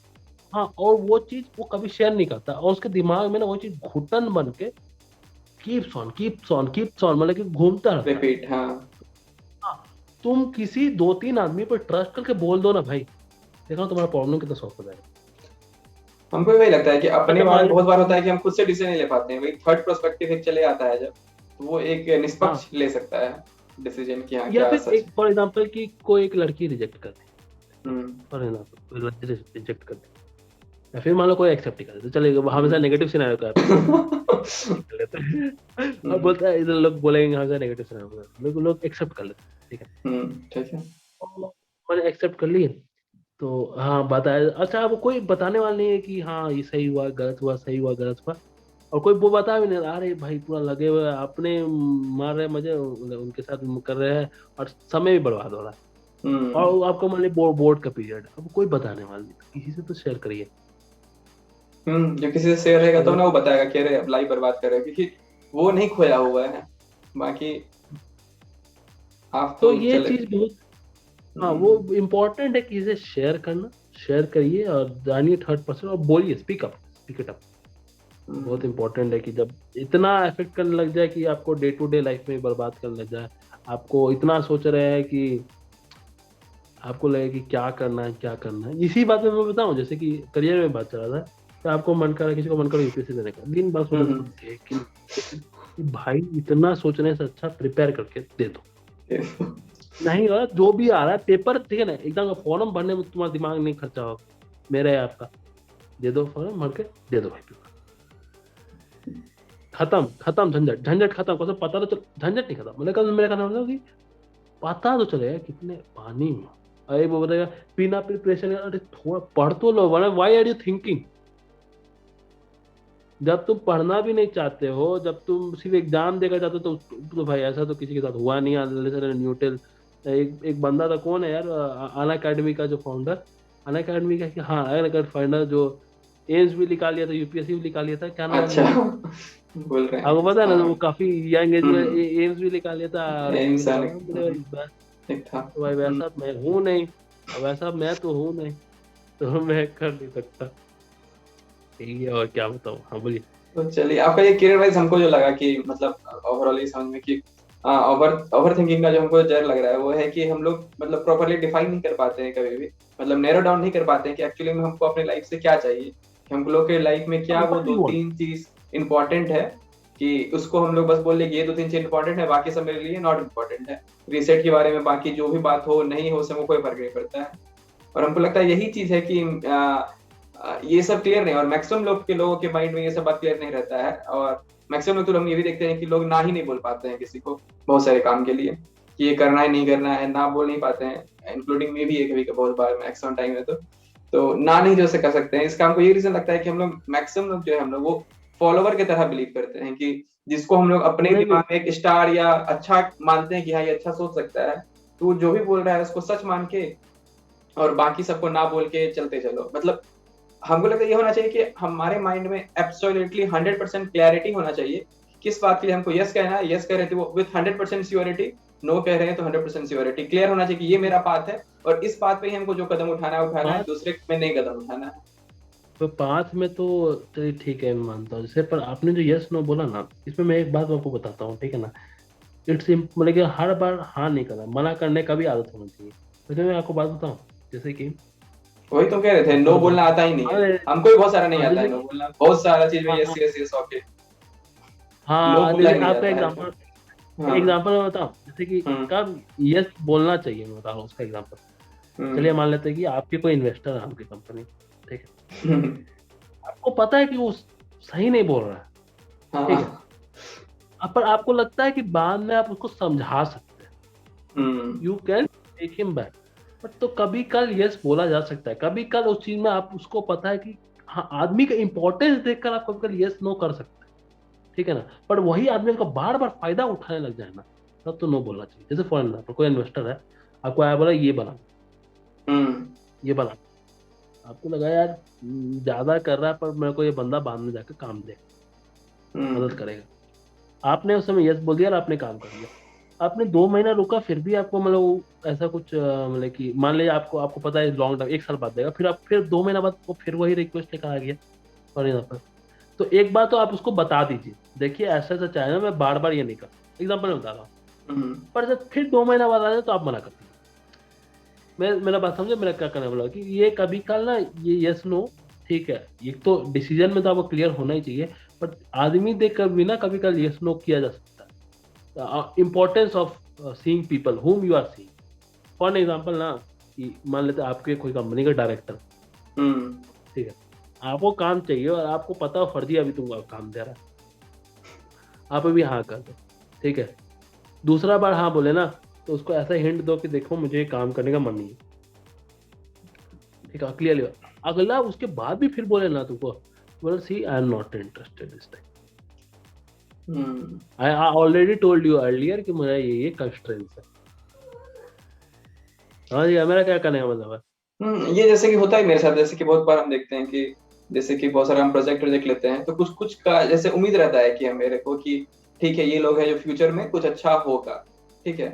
S2: हाँ, और वो चीज वो कभी शेयर नहीं करता, और उसके दिमाग में ना वो चीज घुटन बन के कीप्स ऑन मतलब कि घूमता रहता है।
S1: रिपीट, हाँ।
S2: हाँ, तुम किसी 2 3 आदमी पर ट्रस्ट करके बोल दो ना भाई, देखो तुम्हारा प्रॉब्लम कितना सॉल्व हो जाएगा।
S1: हमको भी वही लगता है कि अपने
S2: अच्छा
S1: बारे
S2: मान
S1: में
S2: ली,
S1: बहुत बार होता है कि हम खुद से डिसीजन नहीं ले पाते हैं, वही थर्ड पर्सपेक्टिव एक चले आता है जब, तो वो एक
S2: हाँ,
S1: निष्पक्ष ले सकता है डिसीजन कि हाँ
S2: या
S1: क्या
S2: फिर
S1: सच
S2: एक फॉर एग्जाम्पल कि कोई एक लड़की रिजेक्ट कर दी,
S1: है।
S2: फॉर एग्जाम्पल कोई लड़की रिजेक्ट कर दी, या फिर मान लो कोई एक्सेप्ट ही कर लेते, चलेगा, हमेशा नेगेटिव सिनेरियो का कर लेते हैं और बोलता है, इधर लोग बोलेंगे हमेशा नेगेटिव सिनेरियो, लोग एक्सेप्ट कर लेते हैं, ठीक है।
S1: ठीक है।
S2: और मैंने एक्सेप्ट कर लिए, तो हाँ बताया, अच्छा अब कोई बताने वाला नहीं है कि हाँ ये सही हुआ गलत हुआ, सही हुआ गलत हुआ, और कोई वो बता भी नहीं रहा, अरे भाई पूरा लगे हुए हैं, अपने मार रहे हैं मजे, उनके साथ कर रहे हैं, और समय भी बर्बाद हो रहा है। और आपको मान ली बोर्ड का पीरियड, अब कोई बताने वाला नहीं, किसी से तो शेयर करिए।
S1: जो किसी से शेयर रहेगा तो
S2: अगर
S1: ना वो बताएगा कि अरे अब लाइफ बर्बाद कर रहे हो, क्योंकि वो नहीं खोया हुआ है। बाकी आप
S2: तो
S1: तो
S2: ये
S1: चले।
S2: चीज बहुत, हाँ वो इम्पोर्टेंट है कि इसे शेयर करना, शेयर करिए और जानिए थर्ड पर्सन, और बोलिए, speak up, speak it up. बहुत इंपॉर्टेंट है कि जब इतना इफेक्ट करने लग जाए कि आपको डे टू डे लाइफ में बर्बाद करने लग जाए, आपको इतना सोच रहे हैं कि आपको लगे कि क्या करना है क्या करना है। इसी बात में मैं बताऊं, जैसे कि करियर में बात चल रहा था, तो आपको मन कर रहा है, किसी को मन कर रहा है यूपीएससी देने का, दिन बात सोच रहे कि भाई इतना सोचने से अच्छा प्रिपेयर करके दे दो। नहीं हो जो भी आ रहा है पेपर, ठीक है ना, एग्जाम का फॉर्म भरने में तुम्हारा दिमाग नहीं खर्चा होगा, मेरा है आपका, दे दो फॉर्म भर के, दे दो भाई पेपर, खत्म खत्म, झंझट झंझट खत्म, कसम पता तो चल, झंझट नहीं खत्म, मतलब कल मेरा कहना मतलब कि पता तो चलेगा कितने पानी में। अरे वो बताएगा बिना प्रिपरेशन, अरे थोड़ा पढ़ तो लो, वरना व्हाई आर यू थिंकिंग। जब तुम पढ़ना भी नहीं चाहते हो, जब तुम सिर्फ एग्जाम देकर चाहते हो, तो भाई ऐसा तो किसी के साथ हुआ नहीं है। न्यूटेल, एक बंदा था, कौन है यार, अन अकेडमी का जो फाउंडर, अन अकेडमी का, कि हाँ अन अकेडमी फाउंडर, जो एम्स भी निकाल लिया था, यूपीएससी भी निकाल लिया था, क्या नाम है
S1: अच्छा,
S2: मूवी,
S1: बोल रहे
S2: आपको
S1: हैं
S2: पता है ना, वो
S1: हाँ।
S2: काफी यंग एज में
S1: हम्म,
S2: एम्स भी निकाल लिया था, और ये भी
S1: इंसान
S2: निकाला, बोले बस,
S1: एक था।
S2: तो भाई वैसा मैं हूँ नहीं, अब वैसा मैं तो हूँ नहीं, तो मैं कर नहीं सकता, यही है, और क्या बताऊँ। हाँ बोलिए।
S1: तो चलिए, आपका ये करियर वाइज हमको जो लगा कि मतलब ओवरऑल ये समझ में कि ओवर ओवर थिंकिंग का जो हमको जर लग रहा है वो है कि हम लोग मतलब प्रॉपरली डिफाइन नहीं कर पाते हैं कभी भी, मतलब नैरो डाउन नहीं कर पाते हैं कि एक्चुअली में हमको अपनी लाइफ से क्या चाहिए, कि हम लोग के लाइफ में क्या वो
S2: व्हाट
S1: दो
S2: यू वांट।
S1: तीन चीज इंपॉर्टेंट है, कि उसको हम लोग बस बोल ले कि ये दो तीन चीज इंपॉर्टेंट है, बाकी सब मेरे लिए नॉट इम्पोर्टेंट है। रिसेट के बारे में बाकी जो भी बात हो नहीं हो, उससे हमको कोई फर्क नहीं पड़ता है। और हमको लगता है यही चीज है कि ये सब क्लियर नहीं, और मैक्सिमम लोगों के माइंड में ये सब बात क्लियर नहीं रहता है। और मैक्सिमम लोग तो हम ये भी देखते हैं कि लोग ना ही नहीं बोल पाते हैं किसी को बहुत सारे काम के लिए, कि ये करना है नहीं करना है, ना बोल नहीं पाते हैं, इंक्लूडिंग मी भी है कभी बहुत बार, मैक्सिमम टाइम है तो ना नहीं जो से कर सकते हैं। इसका हमको ये रीजन लगता है कि हम लोग मैक्सिमम लोग जो है हम लोग वो फॉलोवर की तरह बिलीव करते हैं, कि जिसको हम लोग अपने
S2: नहीं नहीं,
S1: दिमाग में एक स्टार या अच्छा मानते हैं कि हाँ ये अच्छा सोच सकता है, तो वो जो भी बोल रहा है उसको सच मान के और बाकी सबको ना बोल के चलते चलो। मतलब हमको लगता है ये होना चाहिए कि हमारे माइंड में एब्सोल्युटली 100% क्लैरिटी होना चाहिए, किस बात के लिए हमको यस कहना है, यस कह रहे थे वो विथ 100% श्योरिटी, नो कह रहे हैं तो 100% श्योरिटी, क्लियर होना चाहिए कि ये मेरा पाथ है और इस पाथ पे ही हमको जो कदम उठाना है,
S2: पाँच,
S1: दूसरे में नहीं कदम उठाना है।
S2: तो पाँच में तो चलिए ठीक है, मैं मानता हूँ जैसे, पर आपने जो यस नो बोला ना, इसमें मैं एक बात आपको बताता हूँ, ठीक है ना। इट्स मतलब कि हर बार हाँ नहीं करना, मना करने का भी आदत होनी चाहिए। तो मैं आपको बात बताऊँ, जैसे कि
S1: वही तो कह रहे थे,
S2: आपको
S1: नो
S2: तो
S1: बोलना
S2: बहुत,
S1: आता ही नहीं है।
S2: अरे
S1: हमको भी बहुत सारा नहीं
S2: हाँ
S1: आता है
S2: जैसे
S1: नो
S2: कि,
S1: बोलना, बहुत सारा चीज में
S2: हाँ
S1: यस
S2: हाँ
S1: यस यस ओके, नो
S2: हाँ,
S1: बोलना
S2: जैसे
S1: ही नहीं
S2: आपका
S1: आता है हमको।
S2: एग्जाम्पल,
S1: हाँ।
S2: एग्जाम्पल मैं बताऊँ, जैसे कि
S1: हम्म।
S2: कब यस बोलना चाहिए, मैं बता रहा हूँ उसका एग्जाम्पल। चलिए
S1: हम्म।
S2: मान लेते हैं कि आपके कोई इन्वेस्टर है आपकी कंपनी, ठीक है,
S1: हम्म।
S2: आपको पता है कि वो सही नहीं बोल रहा है, ठीक है,
S1: हाँ।
S2: पर आपको लगता है कि बाद में आप उसको समझा सकते हैं,
S1: hmm.
S2: You can take him back. But तो कभी कल यस बोला जा सकता है, कभी कल उस चीज में आप उसको पता है कि हाँ, आदमी का इंपॉर्टेंस देखकर आप कभी कल यस नो कर सकते हैं, ठीक है ना। पर वही आदमी का बार बार फायदा उठाने लग जाए ना, तब तो नो बोलना चाहिए। जैसे फॉर एग्जाम्पल कोई इन्वेस्टर है, आपको आया बोला ये बना,
S1: हम्म।
S2: ये बना, आपको लगा यार ज्यादा कर रहा है, पर मेरे को ये बंदा बाद में जाकर काम दे, मदद
S1: हम्म।
S2: करेगा। आपने उस समय यस बोल दिया और आपने काम कर लिया। आपने 2 महीना रुका, फिर भी आपको मतलब ऐसा कुछ मतलब कि मान लीजिए आपको आपको पता है लॉन्ग टर्म 1 साल बाद देगा, फिर आप फिर 2 महीना बाद वो फिर वही रिक्वेस्ट लेकर आ गया, फॉर एग्जाम्पल। तो एक बार तो आप उसको बता दीजिए, देखिए ऐसा ऐसा चाहे ना, मैं बार बार ये नहीं करता, एग्जाम्पल में बता रहा हूँ।
S1: हम्म।
S2: पर जब फिर 2 महीना बाद आ जाए तो आप मना कर दीजिए। मैं मेरा बात समझे, मेरा क्या करना बोला कि ये कभी कल ना, ये यस नो, ठीक है, ये तो डिसीजन में तो आपको क्लियर होना ही चाहिए, बट आदमी देख कर भी ना कभी कल यस नो किया जा सकता है। Importance of seeing people whom you are seeing, for example ना, कि मान लेते हैं आपके कोई कंपनी का डायरेक्टर,
S1: हम्म।
S2: ठीक है, आपको काम चाहिए और आपको पता हो फर्जी अभी तुमको काम दे रहा है, आप अभी हाँ कर दो, ठीक है। दूसरा बार हाँ बोले ना तो उसको ऐसा हिंट दो कि देखो मुझे ये काम करने का मन नहीं है, ठीक है, क्लियरली। अगला उसके बाद भी फिर बोले ना तुमको, बोले see I am not interested this time, I already told you earlier कि मुझे ये कंस्ट्रेंट्स है। हाँ जी, मेरा क्या करने का मतलब है।
S1: ये जैसे कि होता है मेरे साथ, जैसे कि बहुत बार हम देखते हैं कि जैसे कि बहुत सारे हम प्रोजेक्ट लेते हैं तो कुछ कुछ का जैसे उम्मीद रहता है कि हम मेरे को कि ठीक है ये लोग है जो फ्यूचर में कुछ अच्छा होगा, ठीक है।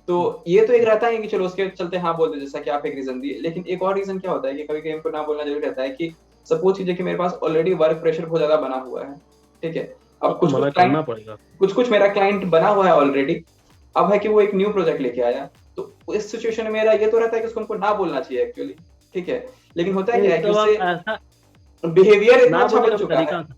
S1: तो ये तो एक रहता है कि चलो उसके चलते हाँ बोल दे, जैसा कि आप एक रीजन दिए। लेकिन एक और रीजन क्या होता है कि कभी कभी हमको ना बोलना जरूरी रहता है कि सपोज कीजिए कि मेरे पास ऑलरेडी वर्क प्रेशर बहुत ज्यादा बना हुआ है, ठीक है। अब
S2: तो मना करना पड़ेगा।
S1: कुछ मेरा क्लाइंट बना हुआ है ऑलरेडी, अब है कि वो एक न्यू प्रोजेक्ट लेके आया, तो इस सिचुएशन में मेरा ये तो रहता है कि उसको हमको ना बोलना चाहिए एक्चुअली, ठीक है। लेकिन होता है क्या है कि
S2: तो आप
S1: उससे
S2: ऐसा
S1: बिहेवियर इतना
S2: ना
S1: अच्छा
S2: बोलने
S1: बन
S2: का
S1: चुका है।
S2: तरीका,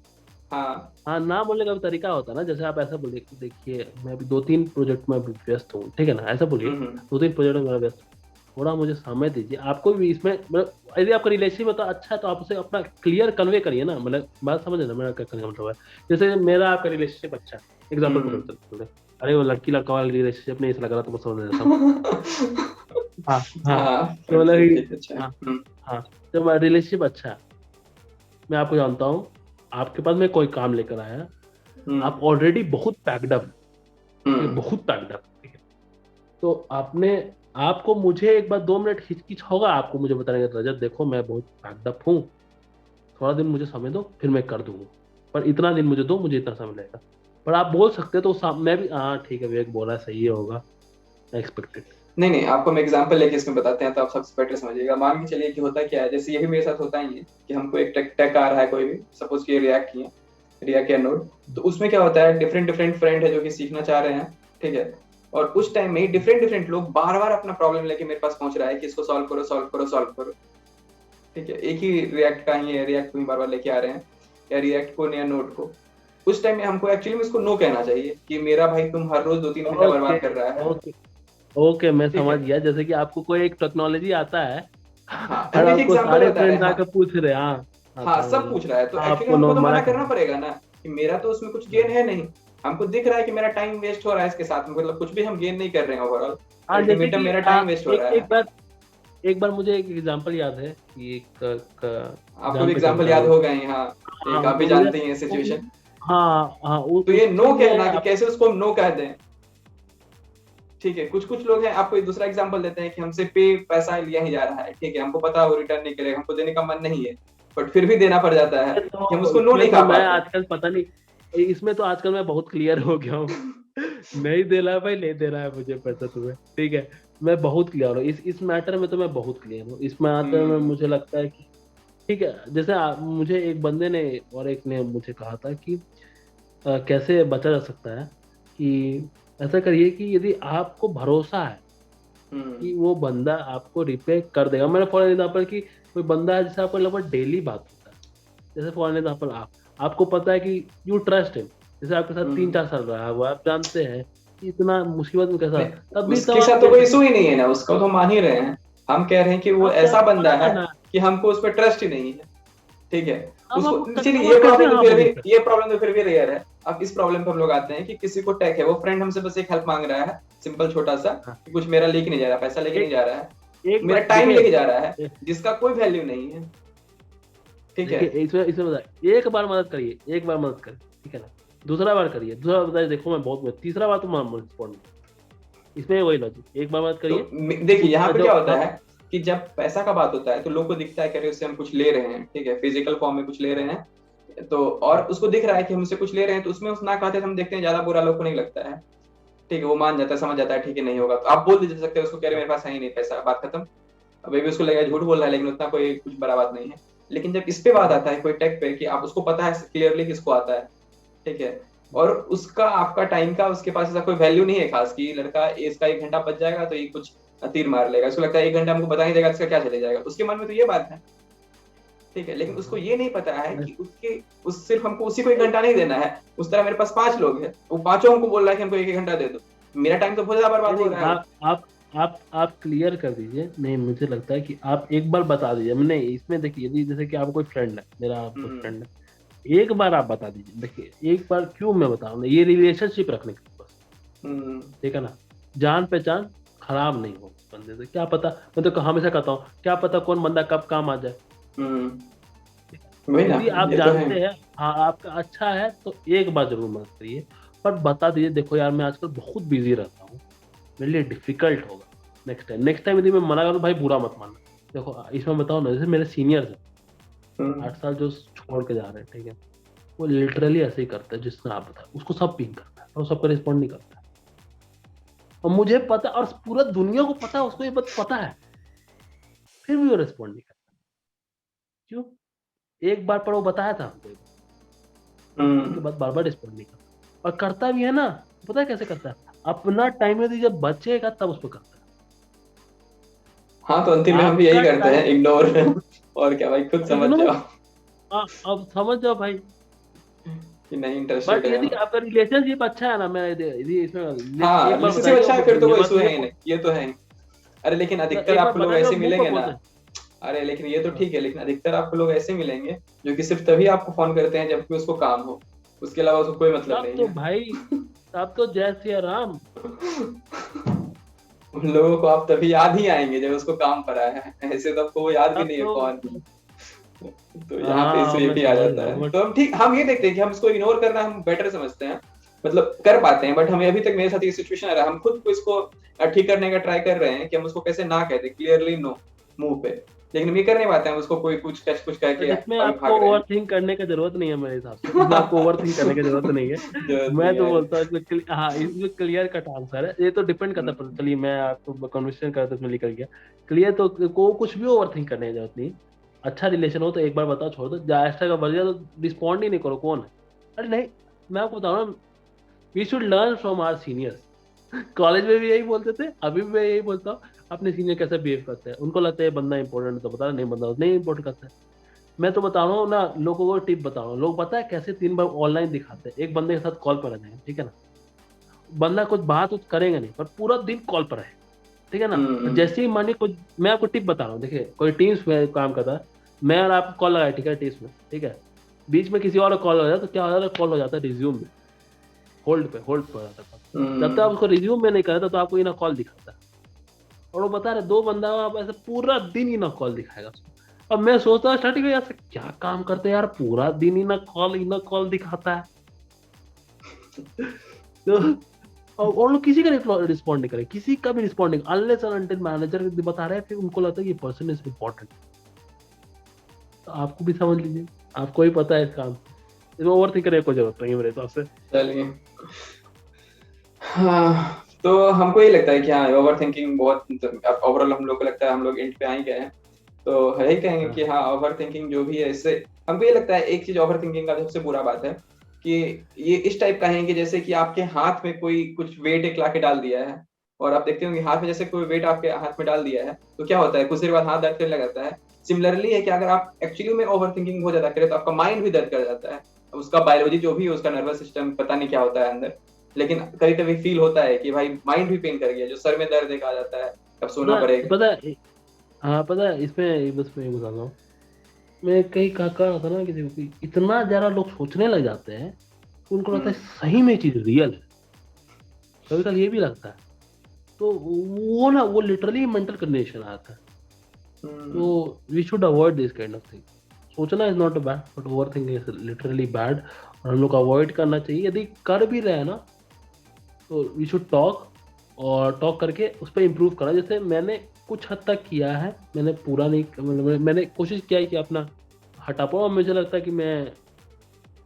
S1: हाँ।
S2: हाँ ना बोलने का भी तरीका होता है ना। जैसे आप ऐसा बोलिए कि देखिए मैं अभी 2-3 प्रोजेक्ट में अभी व्यस्त हूँ, ठीक है ना, ऐसा बोलिए,
S1: हम्म
S2: 2-3 प्रोजेक्ट में मैं व्यस्त हूँ, थोड़ा मुझे समय दीजिए। आपको भी इसमें मतलब यदि आपका रिलेशनशिप होता अच्छा है तो आप उसे अपना क्लियर कन्वे करिए ना, मतलब बात समझ ना मेरा क्या करने का मतलब है। जैसे मेरा आपका रिलेशनशिप अच्छा है, एग्जाम्पल
S1: हम्म
S2: पकड़ते हैं, अरे वो लड़की लड़का वाला रिलेशनशिप नहीं ऐसा लग रहा तो मैं समझ देता हूँ। हाँ हाँ,
S1: हाँ
S2: तो मतलब
S1: ठीक
S2: कि
S1: ठीक अच्छा है।
S2: हाँ हाँ, तो रिलेशनशिप अच्छा है, मैं आपको जानता हूँ, आपके पास में कोई काम लेकर आया,
S1: हम्म
S2: आप ऑलरेडी बहुत पैक्ड अप, ठीक है,
S1: हम्म
S2: बहुत पैक्ड अप, ठीक है। तो आपने, आपको मुझे एक बार 2 मिनट हिचकिच होगा आपको मुझे बताने का, रजत देखो मैं बहुत पैक्ड अप हूँ, थोड़ा दिन मुझे समय दो फिर मैं कर दूंगा, पर इतना दिन मुझे दो, मुझे इतना समय लगेगा। पर आप बोल सकते तो मैं भी हाँ ठीक है विवेक बोला सही होगा, एक्सपेक्टेड।
S1: नहीं नहीं, आपको हम एग्जांपल लेके इसमें बताते हैं तो आप सबसे बेटर समझिएगा। मान के चलिए कि होता क्या है, जैसे ये भी मेरे साथ होता ही है कि हमको एक टेक आ रहा है कोई भी, सपोज कि रिएक्ट किए, रिएक्ट या नोड, तो उसमें क्या होता है डिफरेंट डिफरेंट फ्रेंड है जो कि सीखना चाह रहे हैं, ठीक है। और उस टाइम में डिफरेंट डिफरेंट लोग बार बार अपना प्रॉब्लम लेके मेरे पास पहुंच रहा है कि इसको सॉल्व करो सॉल्व करो सॉल्व करो, ठीक है। एक ही रिएक्ट का ही है, रिएक्ट को ही बार बार लेके आ रहे हैं, या रिएक्ट को या नोड को। उस टाइम में हमको एक्चुअली में इसको नो कहना चाहिए कि मेरा भाई तुम हर रोज 2-3 घंटा
S2: ओके
S1: बर्बाद कर रहा है,
S2: ओके ओके, मैं
S1: ठीक
S2: समझ
S1: है।
S2: गया। जैसे कि आपको कोई एक टेक्नोलॉजी आता है
S1: हाँ
S2: और
S1: हम एक
S2: आपको
S1: एग्जांपल
S2: सारे
S1: बता रहे
S2: फ्रेंड्स
S1: हैं। हाँ
S2: आकर पूछ रहे हैं, हाँ हाँ
S1: हाँ
S2: समझ
S1: सब
S2: गया,
S1: पूछ रहा है, तो एक्चुअली
S2: आपको
S1: हमको तो
S2: मना
S1: मना करना
S2: करना।
S1: पड़ेगा ना कि मेरा तो उसमें कुछ गेन है नहीं। हमको दिख रहा है कि मेरा टाइम वेस्ट हो रहा है इसके साथ में, मतलब कुछ भी हम गेन नहीं कर रहे हैं ओवरऑल,
S2: हाँ जैसे
S1: अल्टीमेटम
S2: कि
S1: मेरा टाइम वेस्ट हो
S2: एक
S1: रहा
S2: एक
S1: है।
S2: बार, एक बार मुझे एक एग्जांपल याद है कि एक
S1: आपको भी
S2: जान पहचान
S1: एग्जाम्पल
S2: का
S1: याद
S2: एक,
S1: हो गए हाँ,
S2: हाँ
S1: एक आप भी
S2: तो मुझे
S1: जानते ही हैं सिचुएशन।
S2: हाँ हाँ
S1: तो ये नो
S2: उसमें
S1: कहना कि कैसे उसको हम नो कह दें, ठीक है। कुछ कुछ लोग हैं, आपको एक दूसरा एग्जांपल देते हैं कि हमसे पैसा लिया ही जा रहा है, ठीक है, हमको पता है वो रिटर्न नहीं करेगा, हमको देने का मन नहीं है, बट फिर भी देना पड़ जाता है कि हम
S2: तो
S1: उसको नो
S2: इसमें
S1: नहीं
S2: तो
S1: कहा
S2: मैं
S1: पाते।
S2: आजकल पता नहीं, इसमें तो आजकल मैं बहुत क्लियर हो गया हूँ। नहीं दे रहा है भाई, नहीं दे रहा है मुझे पैसा तुम्हें, ठीक है, मैं बहुत क्लियर हूँ इस मैटर में, तो मैं बहुत क्लियर हूँ इस मैटर में।
S1: हम्म
S2: मुझे लगता है कि ठीक है, जैसे मुझे एक बंदे ने और एक ने मुझे कहा था कि कैसे बचा जा सकता है, कि ऐसा करिए कि यदि आपको भरोसा है
S1: हम्म
S2: कि वो बंदा आपको रिपे कर देगा, मैंने फॉर एग्जाम्पल कि कोई बंदा है जिससे आपको लगभग डेली बात होता है, जैसे फॉर एग्जाम्पल आपको पता है कि यू ट्रस्ट हिम, जैसे आपके साथ तीन
S1: हम्म।
S2: चार साल रहा है वो, आप जानते हैं कि इतना मुसीबत में कैसा,
S1: नहीं
S2: तब भी तब
S1: उसके
S2: आप
S1: साथ तो कोई इशू ही नहीं है ना, उसका तो मान ही रहे हैं। हम कह रहे हैं कि वो
S2: आप
S1: ऐसा बंदा
S2: हाँ
S1: है
S2: ना,
S1: कि हमको उस पर ट्रस्ट ही नहीं है, ठीक है।
S2: अब
S1: उसको
S2: आप
S1: चलिए
S2: कस्टमर कैसे हाँ बोलेंगे।
S1: ये प्रॉब्लम तो फिर भी रेयर है। अब इस प्रॉब्लम पर हम लोग आते हैं कि किसी को टेक है, वो फ्रेंड हमसे बस एक हेल्प मांग रहा है, सिंपल छोटा सा,
S2: हाँ,
S1: कि कुछ मेरा लेके नहीं जा रहा, पैसा लेके नहीं
S2: एक
S1: जा रहा है,
S2: एक
S1: मेरा
S2: बार
S1: टाइम
S2: देखिए,
S1: लेके जा रहा है, जिसका कोई वैल्यू नहीं है, ठीक है।
S2: देखिए इसमें इसमें बताइए, एक बार मदद करिए, एक बार मदद करिए, ठीक है ना, दूसरा बार करिए, दूसरा बार बताइए देखो मैं बहुत, तीसरा बार तो मैं रिस्पॉन्ड, इसमें वही लॉजिक, एक बार मदद
S1: तो
S2: करिए,
S1: देखिए यहाँ पे
S2: जो
S1: क्या होता
S2: हाँ
S1: है कि जब पैसा का बात होता है तो लोग को दिखता है कि अरे उससे हम कुछ ले रहे हैं, ठीक है, फिजिकल फॉर्म में कुछ ले रहे हैं, तो और उसको दिख रहा है कि हम उससे कुछ ले रहे हैं, तो उसमें उस ना कहते हम देखते हैं ज्यादा बुरा लोग को नहीं लगता है, ठीक है, वो मान जाता है, समझ जाता है, ठीक है नहीं होगा, तो आप बोल दे सकते हैं उसको, कह रहे मेरे पास है ही नहीं पैसा, बात खत्म। अभी भी उसको लगेगा झूठ बोल रहा है, लेकिन उतना कोई कुछ बड़ा बात नहीं है। लेकिन जब इस पे बात आता है कोई टेक पे कि आप उसको पता है क्लियरली किसको आता है, ठीक है, और उसका आपका टाइम का उसके पास ऐसा कोई वैल्यू नहीं है खास, कि लड़का इसका 1 घंटा बच जाएगा तो ये कुछ तीर मार लेगा, उसको लगता है 1 घंटा हमको बता ही देगा इसका क्या चले जाएगा, उसके मन में तो ये बात है, ठीक है। लेकिन उसको ये नहीं पता है कि उसके उस सिर्फ हमको उसी को 1 घंटा नहीं देना है, उस तरह मेरे पास 5 लोग हैं, वो पांचों हमको बोल रहा है कि हमको 1-1 घंटा दे दो, मेरा टाइम तो बहुत ज्यादा
S2: नहीं
S1: बर्बाद हो
S2: नहीं,
S1: रहा है।
S2: आप क्लियर कर दीजिए। नहीं, मुझे लगता है कि आप एक बार बता दीजिए। मैंने इसमें देखिए, यदि जैसे कि आप कोई फ्रेंड है, मेरा आपको
S1: हम्म
S2: फ्रेंड है, एक बार आप बता दीजिए। देखिए एक बार क्यों मैं बताऊँ, ये रिलेशनशिप रखने के लिए बस,
S1: हम्म
S2: ठीक है ना। जान पहचान खराब नहीं हो बंदे से, क्या पता। मैं तो हमेशा कहता हूँ, क्या पता कौन बंदा कब काम आ जाए।
S1: हम्म वही ना,
S2: यदि आप
S1: ये तो है।
S2: जानते हैं, हाँ आपका अच्छा है, तो एक बार जरूर मदद करिए। पर बता दीजिए, देखो यार मैं आजकल बहुत बिजी रहता हूँ, मेरे लिए डिफिकल्ट होगा। नेक्स्ट टाइम यदि मैं मना करूँ, भाई बुरा मत मानना। देखो इसमें बताओ ना, जैसे मेरे सीनियर्स हैं,
S1: हम्म
S2: 8 साल जो छोड़ के जा रहे हैं, ठीक है, वो लिटरली ऐसे ही करते हैं जिसने आप बताया, उसको सब पिंग करता है और सबका रिस्पॉन्ड नहीं करता है। और मुझे पता, और पूरा दुनिया को पता है, उसको ये बात पता है, फिर भी वो रिस्पॉन्ड नहीं करता। क्यों? एक बार पर वो बताया था हमको ये बात, उसके
S1: हम्म
S2: बाद बार बार रिस्पॉन्ड नहीं करता। और करता भी है ना, पता है कैसे करता है? अपना टाइम यदि जब बचेगा तब उसको करता है।
S1: हाँ, तो अंतिम में हम भी यही
S2: आपका
S1: करते हैं,
S2: टाइम,
S1: इग्नोर। और क्या भाई, खुद समझ
S2: इग्नोर,
S1: जाओ
S2: अब समझ जाओ भाई।
S1: कि नहीं इंटरेस्टेड
S2: बट
S1: है
S2: यदि
S1: हम।
S2: आपका रिलेशनशिप अच्छा है ना, मैं यदि इसमें
S1: हाँ,
S2: एक बार
S1: रिलेशनशिप
S2: बताएंगे
S1: अच्छा है
S2: वो
S1: फिर तो
S2: ये
S1: कोई
S2: बात
S1: इशू है
S2: मुझे
S1: ही नहीं, ये तो है ही। अरे लेकिन अधिकतर
S2: एक बार
S1: आपको लोग
S2: बताएंगे और
S1: ऐसे
S2: मुंह पर
S1: मिलेंगे ना।
S2: बोलते हैं।
S1: अरे लेकिन ये तो
S2: हाँ,
S1: ठीक है, लेकिन अधिकतर आपको लोग ऐसे मिलेंगे जो कि सिर्फ तभी आपको फोन करते हैं जबकि उसको काम हो। उसके अलावा उसको कोई मतलब
S2: तब
S1: नहीं
S2: तो
S1: है।
S2: भाई, तब तो जय सिया राम।
S1: उन लोगों को आप तभी याद ही आएंगे जब उसको काम पड़ा है, ऐसे तो आपको वो याद भी
S2: तब
S1: नहीं है
S2: तो
S1: कौन। तो यहाँ पे
S2: हाँ,
S1: इसलिए
S2: मैं
S1: भी आ
S2: समझ
S1: जाता
S2: रहा हूँ
S1: है,
S2: बट
S1: तो हम ठीक, हम ये देखते हैं कि हम इसको इग्नोर करना हम बेटर समझते हैं। मतलब कर पाते हैं, बट हमें अभी तक, मेरे साथ ये सिचुएशन आ रहा है, हम खुद को इसको ठीक करने का ट्राई कर रहे हैं कि हम उसको कैसे ना कह दें क्लियरली नो, मुंह पे। लेकिन हम ये कर नहीं पाते हैं, उसको कोई कुछ कह के
S2: इसमें
S1: अभी
S2: आपको
S1: भाग रहे
S2: ओवर
S1: हैं।
S2: थिंक करने की जरूरत नहीं है मेरे हिसाब से। इसमें आपको ओवर थिंक करने की जरूरत नहीं है।
S1: जरूरत
S2: मैं
S1: नहीं
S2: तो
S1: है।
S2: बोलता हूँ इसमें हाँ, इसमें क्लियर कट आंसर है। ये तो डिपेंड करता है, पर चलिए मैं आपको कन्वर्सेशन करते उसमें निकल गया क्लियर। तो को कुछ भी ओवर थिंक करने की जरूरत नहीं। अच्छा रिलेशन हो तो एक बार बताओ, छोड़ दो। एक्स्ट्रा का बढ़ गया तो रिस्पॉन्ड ही नहीं करो, कौन है? अरे नहीं, मैं आपको बता रहा हूँ, we should learn from our seniors. College में भी यही बोलते थे, अभी भी मैं यही बोलता हूँ। अपने सीनियर कैसे बिहेव करते हैं, उनको लगता है बंदा इंपॉर्टेंट है तो बता रहा, नहीं बंदा नहीं इंपॉर्टेंट करता है। मैं तो बता रहा हूँ ना, लोगों को टिप बता रहा हूँ। लोग पता है कैसे 3 बार ऑनलाइन दिखाते हैं, एक बंदे के साथ कॉल पर रह जाएंगे, ठीक है ना। बंदा कुछ बात कुछ करेगा नहीं, पर पूरा दिन कॉल पर है, ठीक है ना। और
S1: हम्म
S2: जैसे ही मानिए कुछ, मैं आपको टिप बता रहा हूँ, देखिए कोई टीम्स में काम करता है, मैं और आप कॉल लगाए, ठीक है, टीम्स में, ठीक है। बीच में किसी और कॉल हो जाता है, तो क्या हो जाता है, कॉल हो जाता है रिज्यूम में, होल्ड पे हो जाता है call। जब तक
S1: हम्म
S2: आप उसको रिज्यूम में नहीं करता, तो आपको ये ना कॉल दिखाता है। और वो बता रहे 2 बंदा, आप ऐसे पूरा दिन ही ना कॉल दिखाएगा उसको। अब मैं सोचता स्टार्टिंग में, यार से क्या काम करते हैं यार, पूरा दिन ही ना कॉल दिखाता है। तो और लोग किसी का रिस्पॉन्ड नहीं करे, किसी का भी रिस्पॉन्ड नहीं, अनलेस एंड अनटिल मैनेजर बता रहे हैं, फिर उनको लगता है ये पर्सन इज इम्पोर्टेंट। तो आपको भी समझ लीजिए, आपको ही पता है इस काम, इसमें ओवर थिंक करने की कोई जरूरत नहीं है मेरे हिसाब से।
S1: चलिए। हाँ, तो हमको ये लगता है कि हाँ, ओवर थिंकिंग बहुत, ओवरऑल हम लोग को लगता है हम लोग एंड पे आ ही गए हैं। तो यही कहेंगे कि
S2: हाँ,
S1: हाँ, ओवर थिंकिंग जो भी है, इससे हमको ये लगता है एक चीज ओवर थिंकिंग का सबसे बुरा बात है कि ये इस टाइप का है कि जैसे कि आपके हाथ में कोई कुछ वेट एक लाके डाल दिया है, और आप देखते होंगे हाथ में जैसे कोई वेट आपके हाथ में डाल दिया है, तो क्या होता है, कुछ देर बाद हाथ दर्द करने लगता है। सिमिलरली है कि अगर आप एक्चुअली में ओवर थिंकिंग बहुत ज्यादा करें तो आपका माइंड भी दर्द कर जाता है। उसका बायोलॉजी जो भी है, उसका नर्वस सिस्टम पता नहीं क्या होता है अंदर, लेकिन कभी कभी फील होता है कि भाई माइंड भी पेन कर गया, जो सर में दर्द एक आ जाता है, अब सोना पड़ेगा।
S2: पता है, हाँ पता है, इसमें बस मैं ये बताता हूँ। मैं कहीं कह रहा था ना किसी को कि इतना ज्यादा लोग सोचने लग जाते हैं कि उनको लगता है
S1: हम्म
S2: सही में चीज रियल है। कभी कभी ये भी लगता है। तो वो ना, वो लिटरली मेंटल कंडीशन आता है। तो
S1: hmm
S2: we should avoid this kind of thing. सोचना is not bad, but over thinking is literally bad. और हम लोग को अवॉइड करना चाहिए। यदि कर भी रहे हैं ना, तो वी शुड टॉक, और टॉक करके उस पर इम्प्रूव करना। जैसे मैंने कुछ हद तक किया है, मैंने पूरा नहीं, मतलब मैंने कोशिश किया है कि अपना हटा पाऊँ। और मुझे लगता है कि मैं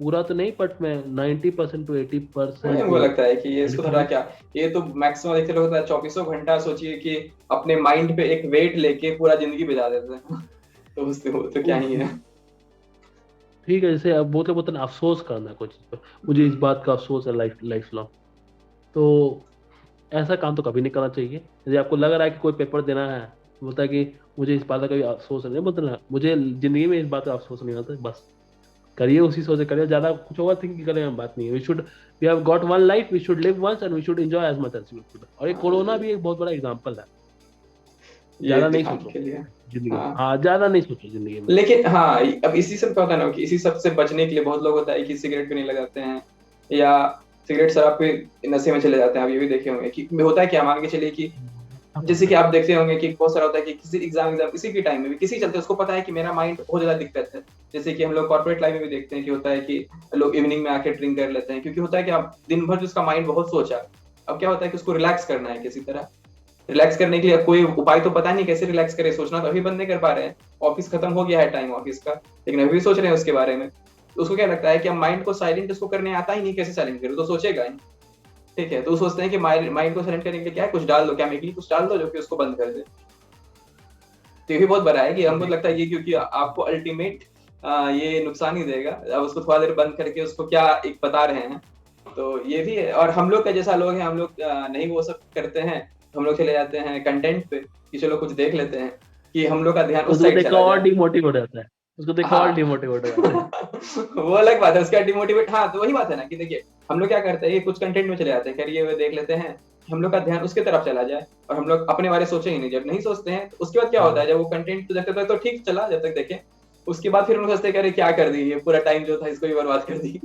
S2: पूरा तो नहीं, बट मैं 90% टू एटी
S1: वही
S2: परसेंट
S1: हमको लगता है कि ये इसको थोड़ा
S2: डिफरेंस।
S1: क्या, ये तो मैक्सिमम देखते लोग होता है 2400 घंटा सोचिए कि अपने माइंड पे एक वेट लेके पूरा जिंदगी बिता देते हैं। तो उससे वो तो क्या ही है।
S2: ठीक है, जैसे अब बोलते बोलते ना अफसोस करना है कोई चीज़ पर, मुझे इस
S1: हम्म
S2: बात का अफसोस है लाइफ लाइफ लॉन्ग। तो ऐसा काम तो कभी नहीं करना चाहिए। यदि आपको लग रहा है कि कोई पेपर देना है, बोलता है कि मुझे इस बात का कभी अफसोस नहीं, बोलता ना मुझे जिंदगी में इस बात का अफसोस नहीं आता, बस करिए उसी सोच से करिए, ज्यादा कुछ ओवर थिंकिंग करने में बात नहीं है। We have got one life, we should live once and we should enjoy as much as we could. और ये कोरोना भी एक बहुत बड़ा एग्जांपल है।
S1: ये
S2: ज्यादा नहीं
S1: दिखाने
S2: सोचो
S1: के लिए।
S2: जिंदगी में,
S1: हाँ
S2: हाँ ज्यादा नहीं सोचो जिंदगी में।
S1: लेकिन हाँ, अब इसी सब क्या होता है ना कि इसी सब से बचने के लिए बहुत लोग होता है कि सिगरेट भी नहीं लगाते हैं, या सिगरेट शराब के नशे में चले जाते हैं। आप ये भी देखे होंगे कि होता है क्या, मान के चलिए कि
S2: हाँ,
S1: जैसे
S2: होता
S1: कि
S2: है।
S1: आप देखते होंगे कि बहुत सारा होता है कि किसी एग्जाम इसी के टाइम में भी किसी चलते उसको पता है कि मेरा माइंड बहुत ज्यादा दिक्कत है। जैसे कि हम लोग कॉर्पोरेट लाइफ में भी देखते हैं कि होता है कि लोग इवनिंग में आके ड्रिंक कर लेते हैं, क्योंकि होता है कि आप दिन भर जो उसका माइंड बहुत सोचा, अब क्या होता है कि उसको रिलैक्स करना है किसी तरह। रिलैक्स करने के लिए कोई उपाय तो पता नहीं कैसे रिलैक्स करे, सोचना तो अभी बंद नहीं कर पा रहे हैं। ऑफिस खत्म हो गया है टाइम ऑफिस का, लेकिन अभी भी सोच रहे हैं उसके बारे में। तो उसको क्या लगता है कि अब माइंड को साइलेंट उसको करने आता ही नहीं, कैसे साइलेंट करूँ, तो सोचेगा ही। ठीक है, तो सोचते हैं कि माइंड को साइलेंट करने के लिए क्या है, कुछ डाल दो, केमिकली कुछ डाल दो जो कि उसको बंद कर दे। तो ये भी बहुत बड़ा है कि हमको लगता है ये, क्योंकि आपको अल्टीमेट ये नुकसान ही देगा। अब उसको थोड़ा देर बंद करके उसको क्या एक बता रहे हैं। तो ये भी है। और हम लोग का जैसा लोग हैं, हम लोग नहीं वो सब करते हैं। हम लोग चले जाते हैं कंटेंट पे कि चलो कुछ देख लेते हैं, कि हम लोग का ध्यान उस
S2: उसको
S1: साइड
S2: देखकर
S1: चला
S2: और
S1: जाए।
S2: डिमोटिवेट हो जाता है, उसको देखकर और
S1: हाँ
S2: डिमोटिवेट हो जाता है।
S1: वो अलग बात है, उसका डिमोटिवेट। हाँ तो वही बात है ना कि देखिए हम लोग क्या करते हैं, ये कुछ कंटेंट में चले जाते हैं, करिए हुए देख लेते हैं, हम लोग का ध्यान उसके तरफ चला जाए और हम लोग अपने बारे सोचे ही नहीं। जब नहीं सोचते हैं तो उसके बाद क्या होता है, जब वो कंटेंट तो देखते थे तो ठीक चला जब तक देखे, उसके बाद फिर हम लोग सोचते हैं कि अरे क्या कर दी, ये पूरा टाइम जो था इसको भी बर्बाद कर दी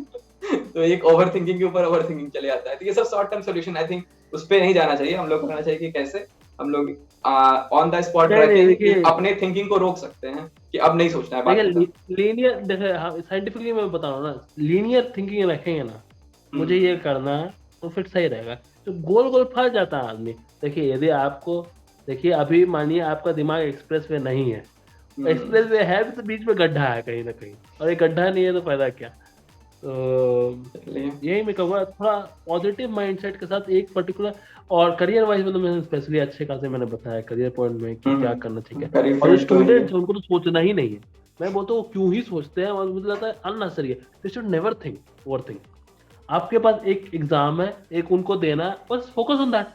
S1: तो एक ओवर थिंकिंग के ऊपर ओवर थिंकिंग चले जाता है। तो ये सब short term solution I think उस पर नहीं जाना चाहिए। हम लोग को करना चाहिए कि कैसे हम लोग ऑन द स्पॉट
S2: नहीं
S1: रह के
S2: नहीं
S1: ही
S2: देखिए,
S1: अपने थिंकिंग को रोक सकते हैं कि अब नहीं सोचना है, बात
S2: देखिए
S1: खत्म।
S2: लीनियर, देखिए हाँ साइंटिफिकली मैं बता रहा हूँ ना, लीनियर थिंकिंग रखेंगे ना, मुझे ये
S1: हम्म
S2: करना है तो फिर सही रहेगा। तो गोल गोल फंस जाता है आदमी। देखिए यदि आपको, देखिए अभी मानिए आपका दिमाग एक्सप्रेस वे नहीं है,
S1: हम्म।
S2: एक्सप्रेस वे है भी तो बीच में गड्ढा है कहीं ना कहीं, और एक गड्ढा नहीं है तो फायदा क्या। तो
S1: चलिए।
S2: यही मैं कहूँगा, थोड़ा पॉजिटिव माइंडसेट के साथ एक पर्टिकुलर, और करियर वाइज में तो मैंने स्पेशली अच्छे खासे मैंने बताया करियर पॉइंट में कि क्या करना चाहिए।
S1: करियर
S2: और जो
S1: फ्रंट तो है ही है।
S2: स्टूडेंट्स हैं उनको तो सोचना ही नहीं है। मैं बोलता हूँ वो क्यों ही सोचते हैं, और मुझे लगता है अननेसेसरी है। They should never think over think. आपके पास एक एग्जाम है, एक उनको देना है, बस फोकस ऑन दैट।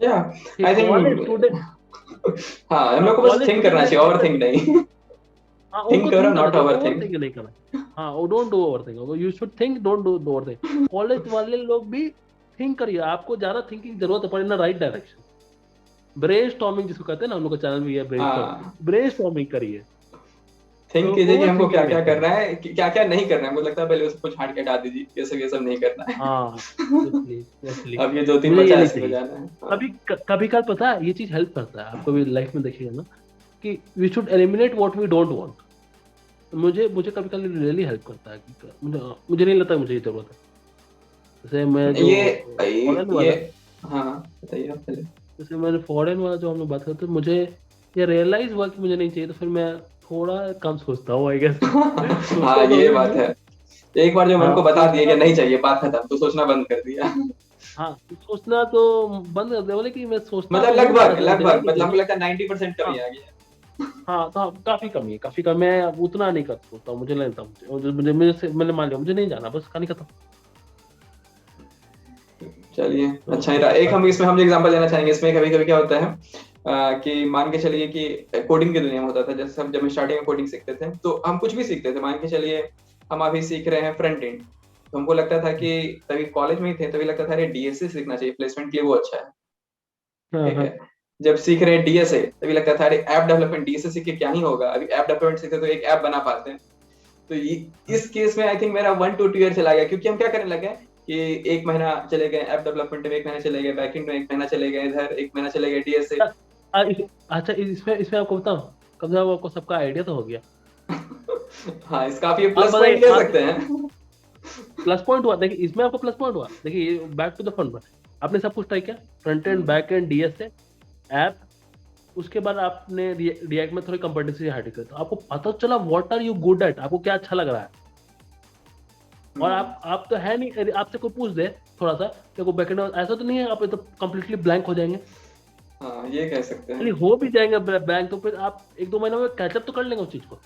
S1: या आई
S2: कॉलेज
S1: थिंक
S2: स्टूडेंट,
S1: हाँ हम
S2: हाँ
S1: लोग को बस
S2: कॉलेज
S1: थिंक
S2: स्टूडेंट
S1: करना
S2: में
S1: चाहिए, ओवर
S2: फोकस,
S1: थिंक नहीं
S2: हाँ
S1: थिंक
S2: उनको
S1: करो
S2: थिंक करना
S1: नॉट
S2: चाहिए,
S1: ओवर
S2: ओवर
S1: थिंक।
S2: थिंक नहीं करना है। हाँ वो don't do over think, you should think, don't do over think. College वाले लोग भी थिंक करिए, आपको ज्यादा थिंकिंग जरूरत है, पर in right direction. Brain storming जिसको कहते हैं ना, हम लोग का चैनल भी है
S1: हाँ
S2: ब्रेन स्टॉर्मिंग करिए।
S1: थिंक
S2: तो
S1: कीजिए कि
S2: ओवर
S1: हमको क्या
S2: थिंकिंग नहीं
S1: क्या
S2: करना।
S1: करना है, क्या क्या नहीं करना है। मुझे लगता है पहले उसको झाड़ के हटा दीजिए, ये सब नहीं करना
S2: हाँ
S1: है
S2: इसलिए इसलिए
S1: अब ये दो तीन
S2: मुझे ये
S1: बचा है,
S2: नहीं
S1: इसी में
S2: चाहिए।
S1: जाना है। हाँ।
S2: कभी कभी पता है ये चीज हेल्प करता है आपको भी लाइफ में, देखिएगा ना कि we should eliminate what we don't want. मुझे मुझे कभी कभी रियली हेल्प करता है कि मुझे नहीं लगता मुझे ये जरूरत है। जैसे मैं जो फॉरेन
S1: ये
S2: वाला,
S1: हाँ बताइए आप पहले।
S2: जैसे मैंने फॉरेन वाला जो हम लोग बात करते, मुझे ये रियलाइज हुआ कि मुझे नहीं चाहिए, तो फिर मैं थोड़ा कम सोचता हूँ आई गेस।
S1: हाँ
S2: सोचता तो
S1: ये
S2: अभी
S1: बात
S2: भी
S1: है। एक बार जो मन
S2: हाँ
S1: को बता दिया कि
S2: सोचता
S1: नहीं
S2: तो,
S1: चाहिए, बात खत्म, तो सोचना बंद कर दिया
S2: हाँ सोचना तो बंद कर दिया, बोले कि मैं सोचता
S1: मतलब
S2: तो हूँ
S1: लगभग
S2: ज्यादा, मुझे नहीं
S1: लगभग,
S2: कि
S1: मतलब
S2: नहीं।
S1: हमको लगता है 90% कमी
S2: हाँ
S1: आ गया।
S2: हाँ तो हाँ, काफी कमी है, काफी कम। मैं उतना नहीं कर सकता, मुझे नहीं लगता, मुझे मैंने मान लिया मुझे नहीं जाना, बस कहानी खत्म।
S1: चलिए
S2: तो
S1: अच्छा ही रहा। एक हम
S2: बाकी
S1: इसमें हम एग्जांपल लेना चाहेंगे। इसमें कभी कभी क्या होता है कि मान के चलिए कि कोडिंग की दुनिया में होता था, जैसे हम जब स्टार्टिंग में कोडिंग सीखते थे तो हम कुछ भी सीखते थे। मान के चलिए हम अभी सीख रहे हैं फ्रंट एंड, तो हमको लगता था कि तभी कॉलेज में ही थे, तभी लगता था अरे डीएसए सीखना चाहिए, प्लेसमेंट के लिए वो अच्छा है।
S2: हाँ
S1: ठीक
S2: हाँ
S1: है, जब सीख रहे हैं डीएसए तभी लगता था अरे ऐप डेवलपमेंट, डीएसए सीख के क्या ही होगा, अभी ऐप डेवलपमेंट सीखते तो एक ऐप बना पाते हैं। तो
S2: हाँ
S1: इस केस में आई थिंक मेरा 1 to 2 ईयर चला गया, क्योंकि हम क्या करने लगे कि एक महीना चले गए ऐप डेवलपमेंट में, एक महीना चले गए बैकएंड में, एक महीना चले गए इधर, एक महीना चले गए डीएसए
S2: अच्छा इसमें इसमें आपको बताऊं, कम से कम आपको सबका आइडिया तो हो गया।
S1: हाँ इसका आप ये
S2: आप
S1: प्लस
S2: बताइए
S1: पॉइंट ले
S2: आप,
S1: सकते हैं
S2: प्लस पॉइंट हुआ, देखिए इसमें आपको प्लस पॉइंट हुआ। देखिए बैक टू द फन, आपने सब कुछ ट्राई किया, front end back and DSA app, उसके बाद आपने रिएक्ट में थोड़ी कम्पिटेंसी हाइड कर, तो आपको पता चला what are you good at, आपको क्या अच्छा लग रहा है। और आप तो है नहीं, यदि आपसे कोई पूछ दे थोड़ा सा देखो बैकएंड, ऐसा तो नहीं है आप तो कंप्लीटली ब्लैंक हो जाएंगे।
S1: हाँ ये कह सकते
S2: यदि
S1: हैं।
S2: हो भी जाएंगे ब्लैंक, तो फिर आप एक दो महीने में कैचअप तो कर लेंगे उस चीज को।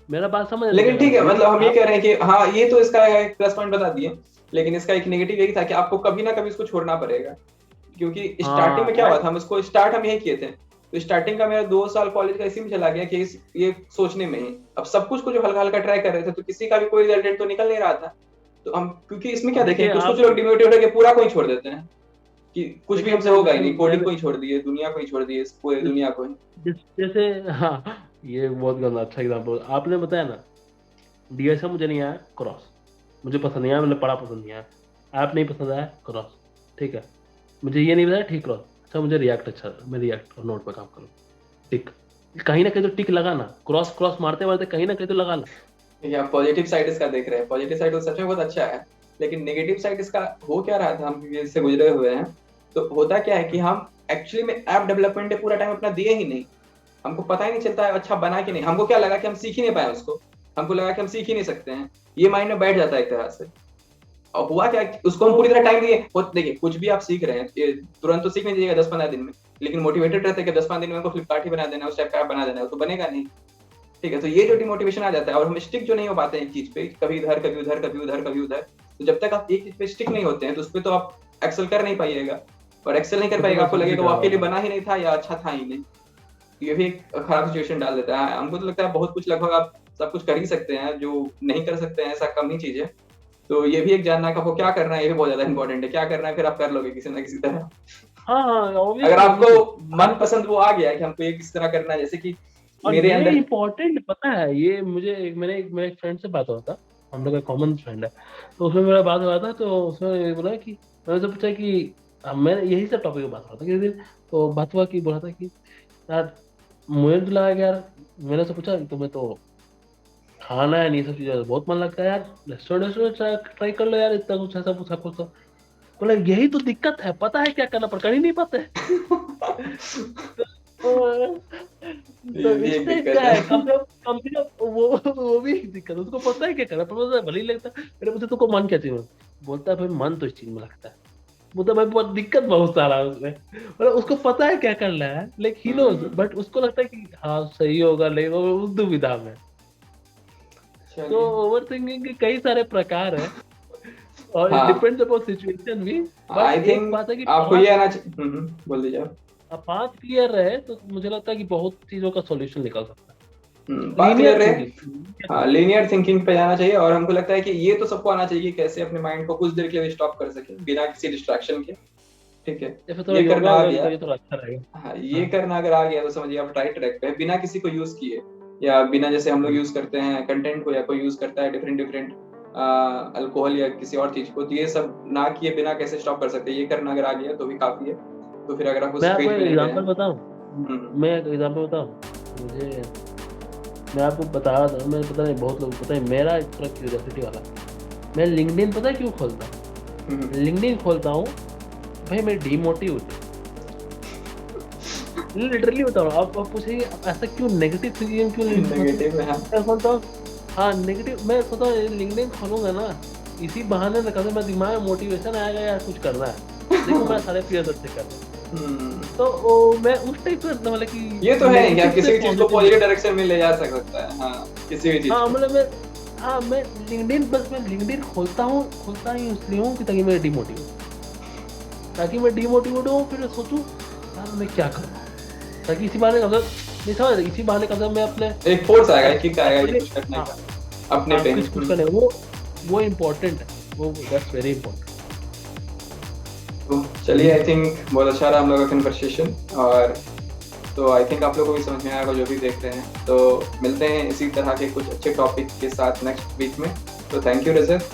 S2: मेरा बात समझ रहे क्या
S1: लेकिन ठीक
S2: कहना,
S1: है,
S2: यदि
S1: मतलब हम ये
S2: आप,
S1: कह रहे हैं कि हाँ ये तो इसका एक प्लस पॉइंट बता दिए, लेकिन इसका एक नेगेटिव यही था कि आपको कभी ना कभी इसको छोड़ना पड़ेगा। क्योंकि स्टार्टिंग
S2: हाँ
S1: में क्या हुआ था, हम इसको स्टार्ट हम यही किए थे तो स्टार्टिंग का मेरा 2 साल कॉलेज का इसी में चला गया कि ये सोचने में ही। अब सब कुछ को जो हल्का हल्का ट्राई कर रहे थे तो किसी का भी कोई रिजल्टेंट तो निकल नहीं रहा था। तो हम क्योंकि इसमें क्या देखें,
S2: देखिए
S1: कुछ कुछ
S2: आप
S1: लोग डिमोटिवेट होकर पूरा को ही छोड़ देते हैं कि कुछ भी
S2: देखिए
S1: हमसे होगा ही नहीं, कोडिंग
S2: मैंने
S1: को ही छोड़ दिए, दुनिया को ही छोड़ दिए, पूरे दुनिया को ही।
S2: जैसे हाँ, ये बहुत गंदा अच्छा एग्जाम्पल आपने बताया ना। डीएसए मुझे नहीं आया, क्रॉस मुझे पसंद नहीं आया, मतलब पढ़ा पसंद नहीं आया, ऐप नहीं पसंद आया, क्रॉस। ठीक है, मुझे ये नहीं बताया, ठीक क्रॉस। अच्छा मुझे रिएक्ट अच्छा, मैं रिएक्ट और नोट पर काम करूँ, टिक। कहीं ना कहीं तो टिक लगा ना, क्रॉस क्रॉस मारते मारते कहीं ना कहीं तो लगा ना।
S1: देखिए आप पॉजिटिव साइड इसका देख रहे हैं, पॉजिटिव साइड तो सच में बहुत अच्छा है, लेकिन नेगेटिव साइड इसका हो क्या रहा था, हम इससे गुजरे हुए हैं। तो होता क्या है कि हम एक्चुअली में ऐप डेवलपमेंट पे पूरा टाइम अपना दिए ही नहीं, हमको पता ही नहीं चलता है अच्छा बना कि नहीं। हमको क्या लगा कि हम सीख ही नहीं पाए उसको, हमको लगा कि हम सीख ही नहीं सकते हैं, ये माइंड में बैठ जाता है एक तरह से। और हुआ क्या, उसको हम पूरी तरह टाइम दिए। देखिए कुछ भी आप सीख रहे हैं तुरंत तो सीख नहीं जाइएगा 10-15 दिन में, लेकिन मोटिवेटेड रहते हैं कि 10-15 दिन में हमको फ्लिपकार्ट ही बना देना है, उस टाइप का ऐप बना देना है, तो बनेगा नहीं। ठीक है, तो ये जो डिमोटिवेशन आ जाता है और हम स्टिक जो नहीं हो पाते हैं एक चीज पे, कभी इधर कभी उधर कभी उधर कभी उधर, तो जब तक आप एक चीज पे स्टिक नहीं होते हैं तो उस पर तो आप एक्सेल कर नहीं पाइएगा, और एक्सेल नहीं कर पाएगा आपको लगेगा वो आपके लिए बना ही नहीं था या अच्छा था ही नहीं। ये भी एक खराब सिचुएशन डाल देता है। हमको तो लगता है बहुत कुछ लगभग आप सब कुछ कर ही सकते हैं, जो नहीं कर सकते हैं ऐसा कम ही चीज है। तो ये भी एक जानना है कि आपको क्या करना है, ये भी बहुत ज्यादा इंपॉर्टेंट है। क्या करना है फिर आप कर लोगे किसी ना किसी तरह।
S2: हाँ हाँ
S1: अगर
S2: ऑब्वियसली
S1: आपको मन पसंद वो आ गया कि हमको ये किस तरह करना है, जैसे कि
S2: और
S1: मेरे
S2: ये
S1: अंदर।
S2: इम्पोर्टेंट पता है, ये मुझे मेरे एक फ्रेंड से बात हुआ था, हम लोग का कॉमन फ्रेंड है। तो उसमें मेरा बात हुआ था, तो उसमें ये बोला कि मैंने उससे पूछा कि मैंने यही सब टॉपिक पे बात हुआ था किसी दिन। तो बात हुआ कि बोला था कि यार मुझे तो लगा कि यार, मैंने उससे पूछा कि तुम्हें तो खाना है नहीं, सब चीज़ें बहुत मन लगता है यार, रेस्टोरेंट ट्राई कर लो यार, इतना कुछ ऐसा पूछा कुछ। तो बोला यही तो दिक्कत है, पता है क्या करना पर कर ही नहीं पाते। तो,
S1: ये
S2: तो
S1: भी
S2: इस
S1: एक
S2: टाइप
S1: दिक्कत
S2: का है,
S1: है।
S2: कम से कम वो भी एक दिक्कत है। उसको पता है क्या करना, पर मुझे भले ही लगता है। मेरे मुझे तुमको मन क्या चाहिए, बोलता है भाई मन तो इस चीज में लगता है। बोलता है भाई बहुत दिक्कत बहुत सारा है उसमें, मतलब उसको पता है क्या करना है, like he knows,
S1: hmm,
S2: but उसको लगता है कि हाँ सही होगा नहीं होगा, उस दुविधा में। तो
S1: चलिए।
S2: ओवर थिंकिंग के कई सारे प्रकार है, और इट
S1: हाँ,
S2: डिपेंड्स अपॉन सिचुएशन भी। बट
S1: आई
S2: एक
S1: थिंक
S2: बात है कि
S1: आपको
S2: पांच
S1: ये आना चाहिए। बोल दीजिए आप।
S2: पांच क्लियर रहे तो मुझे लगता है कि बहुत चीजों का सॉल्यूशन निकल सकता है।
S1: बात क्लियर
S2: लीनियर
S1: रहे। हाँ,
S2: थिंकिंग।
S1: लीनियर थिंकिंग पे जाना चाहिए, और हमको लगता है कि ये तो सबको आना चाहिए कि कैसे अपने माइंड को कुछ देर के लिए स्टॉप कर सके बिना किसी डिस्ट्रैक्शन के। ठीक है,
S2: या फिर थोड़ा
S1: ये करना
S2: योगा
S1: आ
S2: वोगा भी
S1: गया।
S2: करिए, थोड़ा अच्छा रहेगा।
S1: हाँ, ये
S2: हाँ।
S1: करना अगर आ गया तो समझिए आप राइट ट्रैक पे है, बिना किसी को यूज किए, या बिना जैसे हम लोग
S2: हम्म।
S1: यूज करते हैं कंटेंट को, या कोई यूज करता है डिफरेंट डिफरेंट अल्कोहल या किसी और चीज को, तो ये सब ना किए बिना कैसे स्टॉप कर सकते हैं, ये करना अगर आ गया तो भी काफी है। तो फिर अगर आप
S2: मैं
S1: उस
S2: आपको
S1: पेज
S2: एक
S1: पे नहीं गए हैं।
S2: एग्जांपल बताऊं।
S1: हम्म,
S2: मैं एक एग्जांपल बताऊं। मुझे मैं आपको बता रहा था, मैं पता नहीं बहुत लोग पता है, मेरा एक थोड़ा क्यूरियोसिटी वाला। मैं लिंक्डइन पता है क्यों खोलता
S1: हम्म,
S2: हूँ, लिंक्डइन खोलता हूँ भाई मैं डीमोटिव होती लिटरली बता रहा हूँ। आप पूछिए आप ऐसा क्यों नेगेटिव थिंकिंग क्यों मतलब
S1: नेगेटिव में। हाँ।
S2: मैं सोचता हूँ। हाँ नेगेटिव, मैं सोचता हूँ लिंक्डइन खोलूंगा ना, इसी बहाने ना कभी मैं दिमाग में मोटिवेशन आएगा यार कुछ करना है, देखो मैं सारे पीयर्स अच्छे कर रहे हैं।
S1: हम्म,
S2: तो मैं उस टाइप का मतलब
S1: ये तो
S2: कि
S1: है कि
S2: नेगेटिव
S1: आप
S2: से
S1: किसी भी चीज को
S2: पॉजिटिव।
S1: पॉजिटिव डायरेक्शन में ले जा सकता है। हाँ, किसी भी चीज
S2: हाँ
S1: को।
S2: मतलब मैं लिंक्डइन, बस मैं लिंक्डइन खोलता ही इसलिए हूँ कि ताकि मैं डिमोटिवेट, ताकि मैं डिमोटिवेट हूँ, फिर सोचूं यार मैं क्या करूँ, ताकि इसी बहाने मतलब नहीं समझ रहे, इसी बहाने मतलब मैं अपने
S1: एक फोर्स आएगा, एक किक आएगा ये
S2: अपने
S1: कुछ करने
S2: हाँ
S1: का अपने
S2: हाँ
S1: पे।
S2: कुछ करने वो इम्पोर्टेंट है, वो दैट्स वेरी इंपॉर्टेंट।
S1: तो चलिए, आई थिंक बहुत अच्छा रहा हम लोग का कन्वर्सेशन। और तो आई थिंक आप लोगों को भी समझ में आएगा जो भी देख रहे हैं। तो मिलते हैं इसी तरह के कुछ अच्छे टॉपिक के साथ नेक्स्ट वीक में। तो थैंक यू रजत।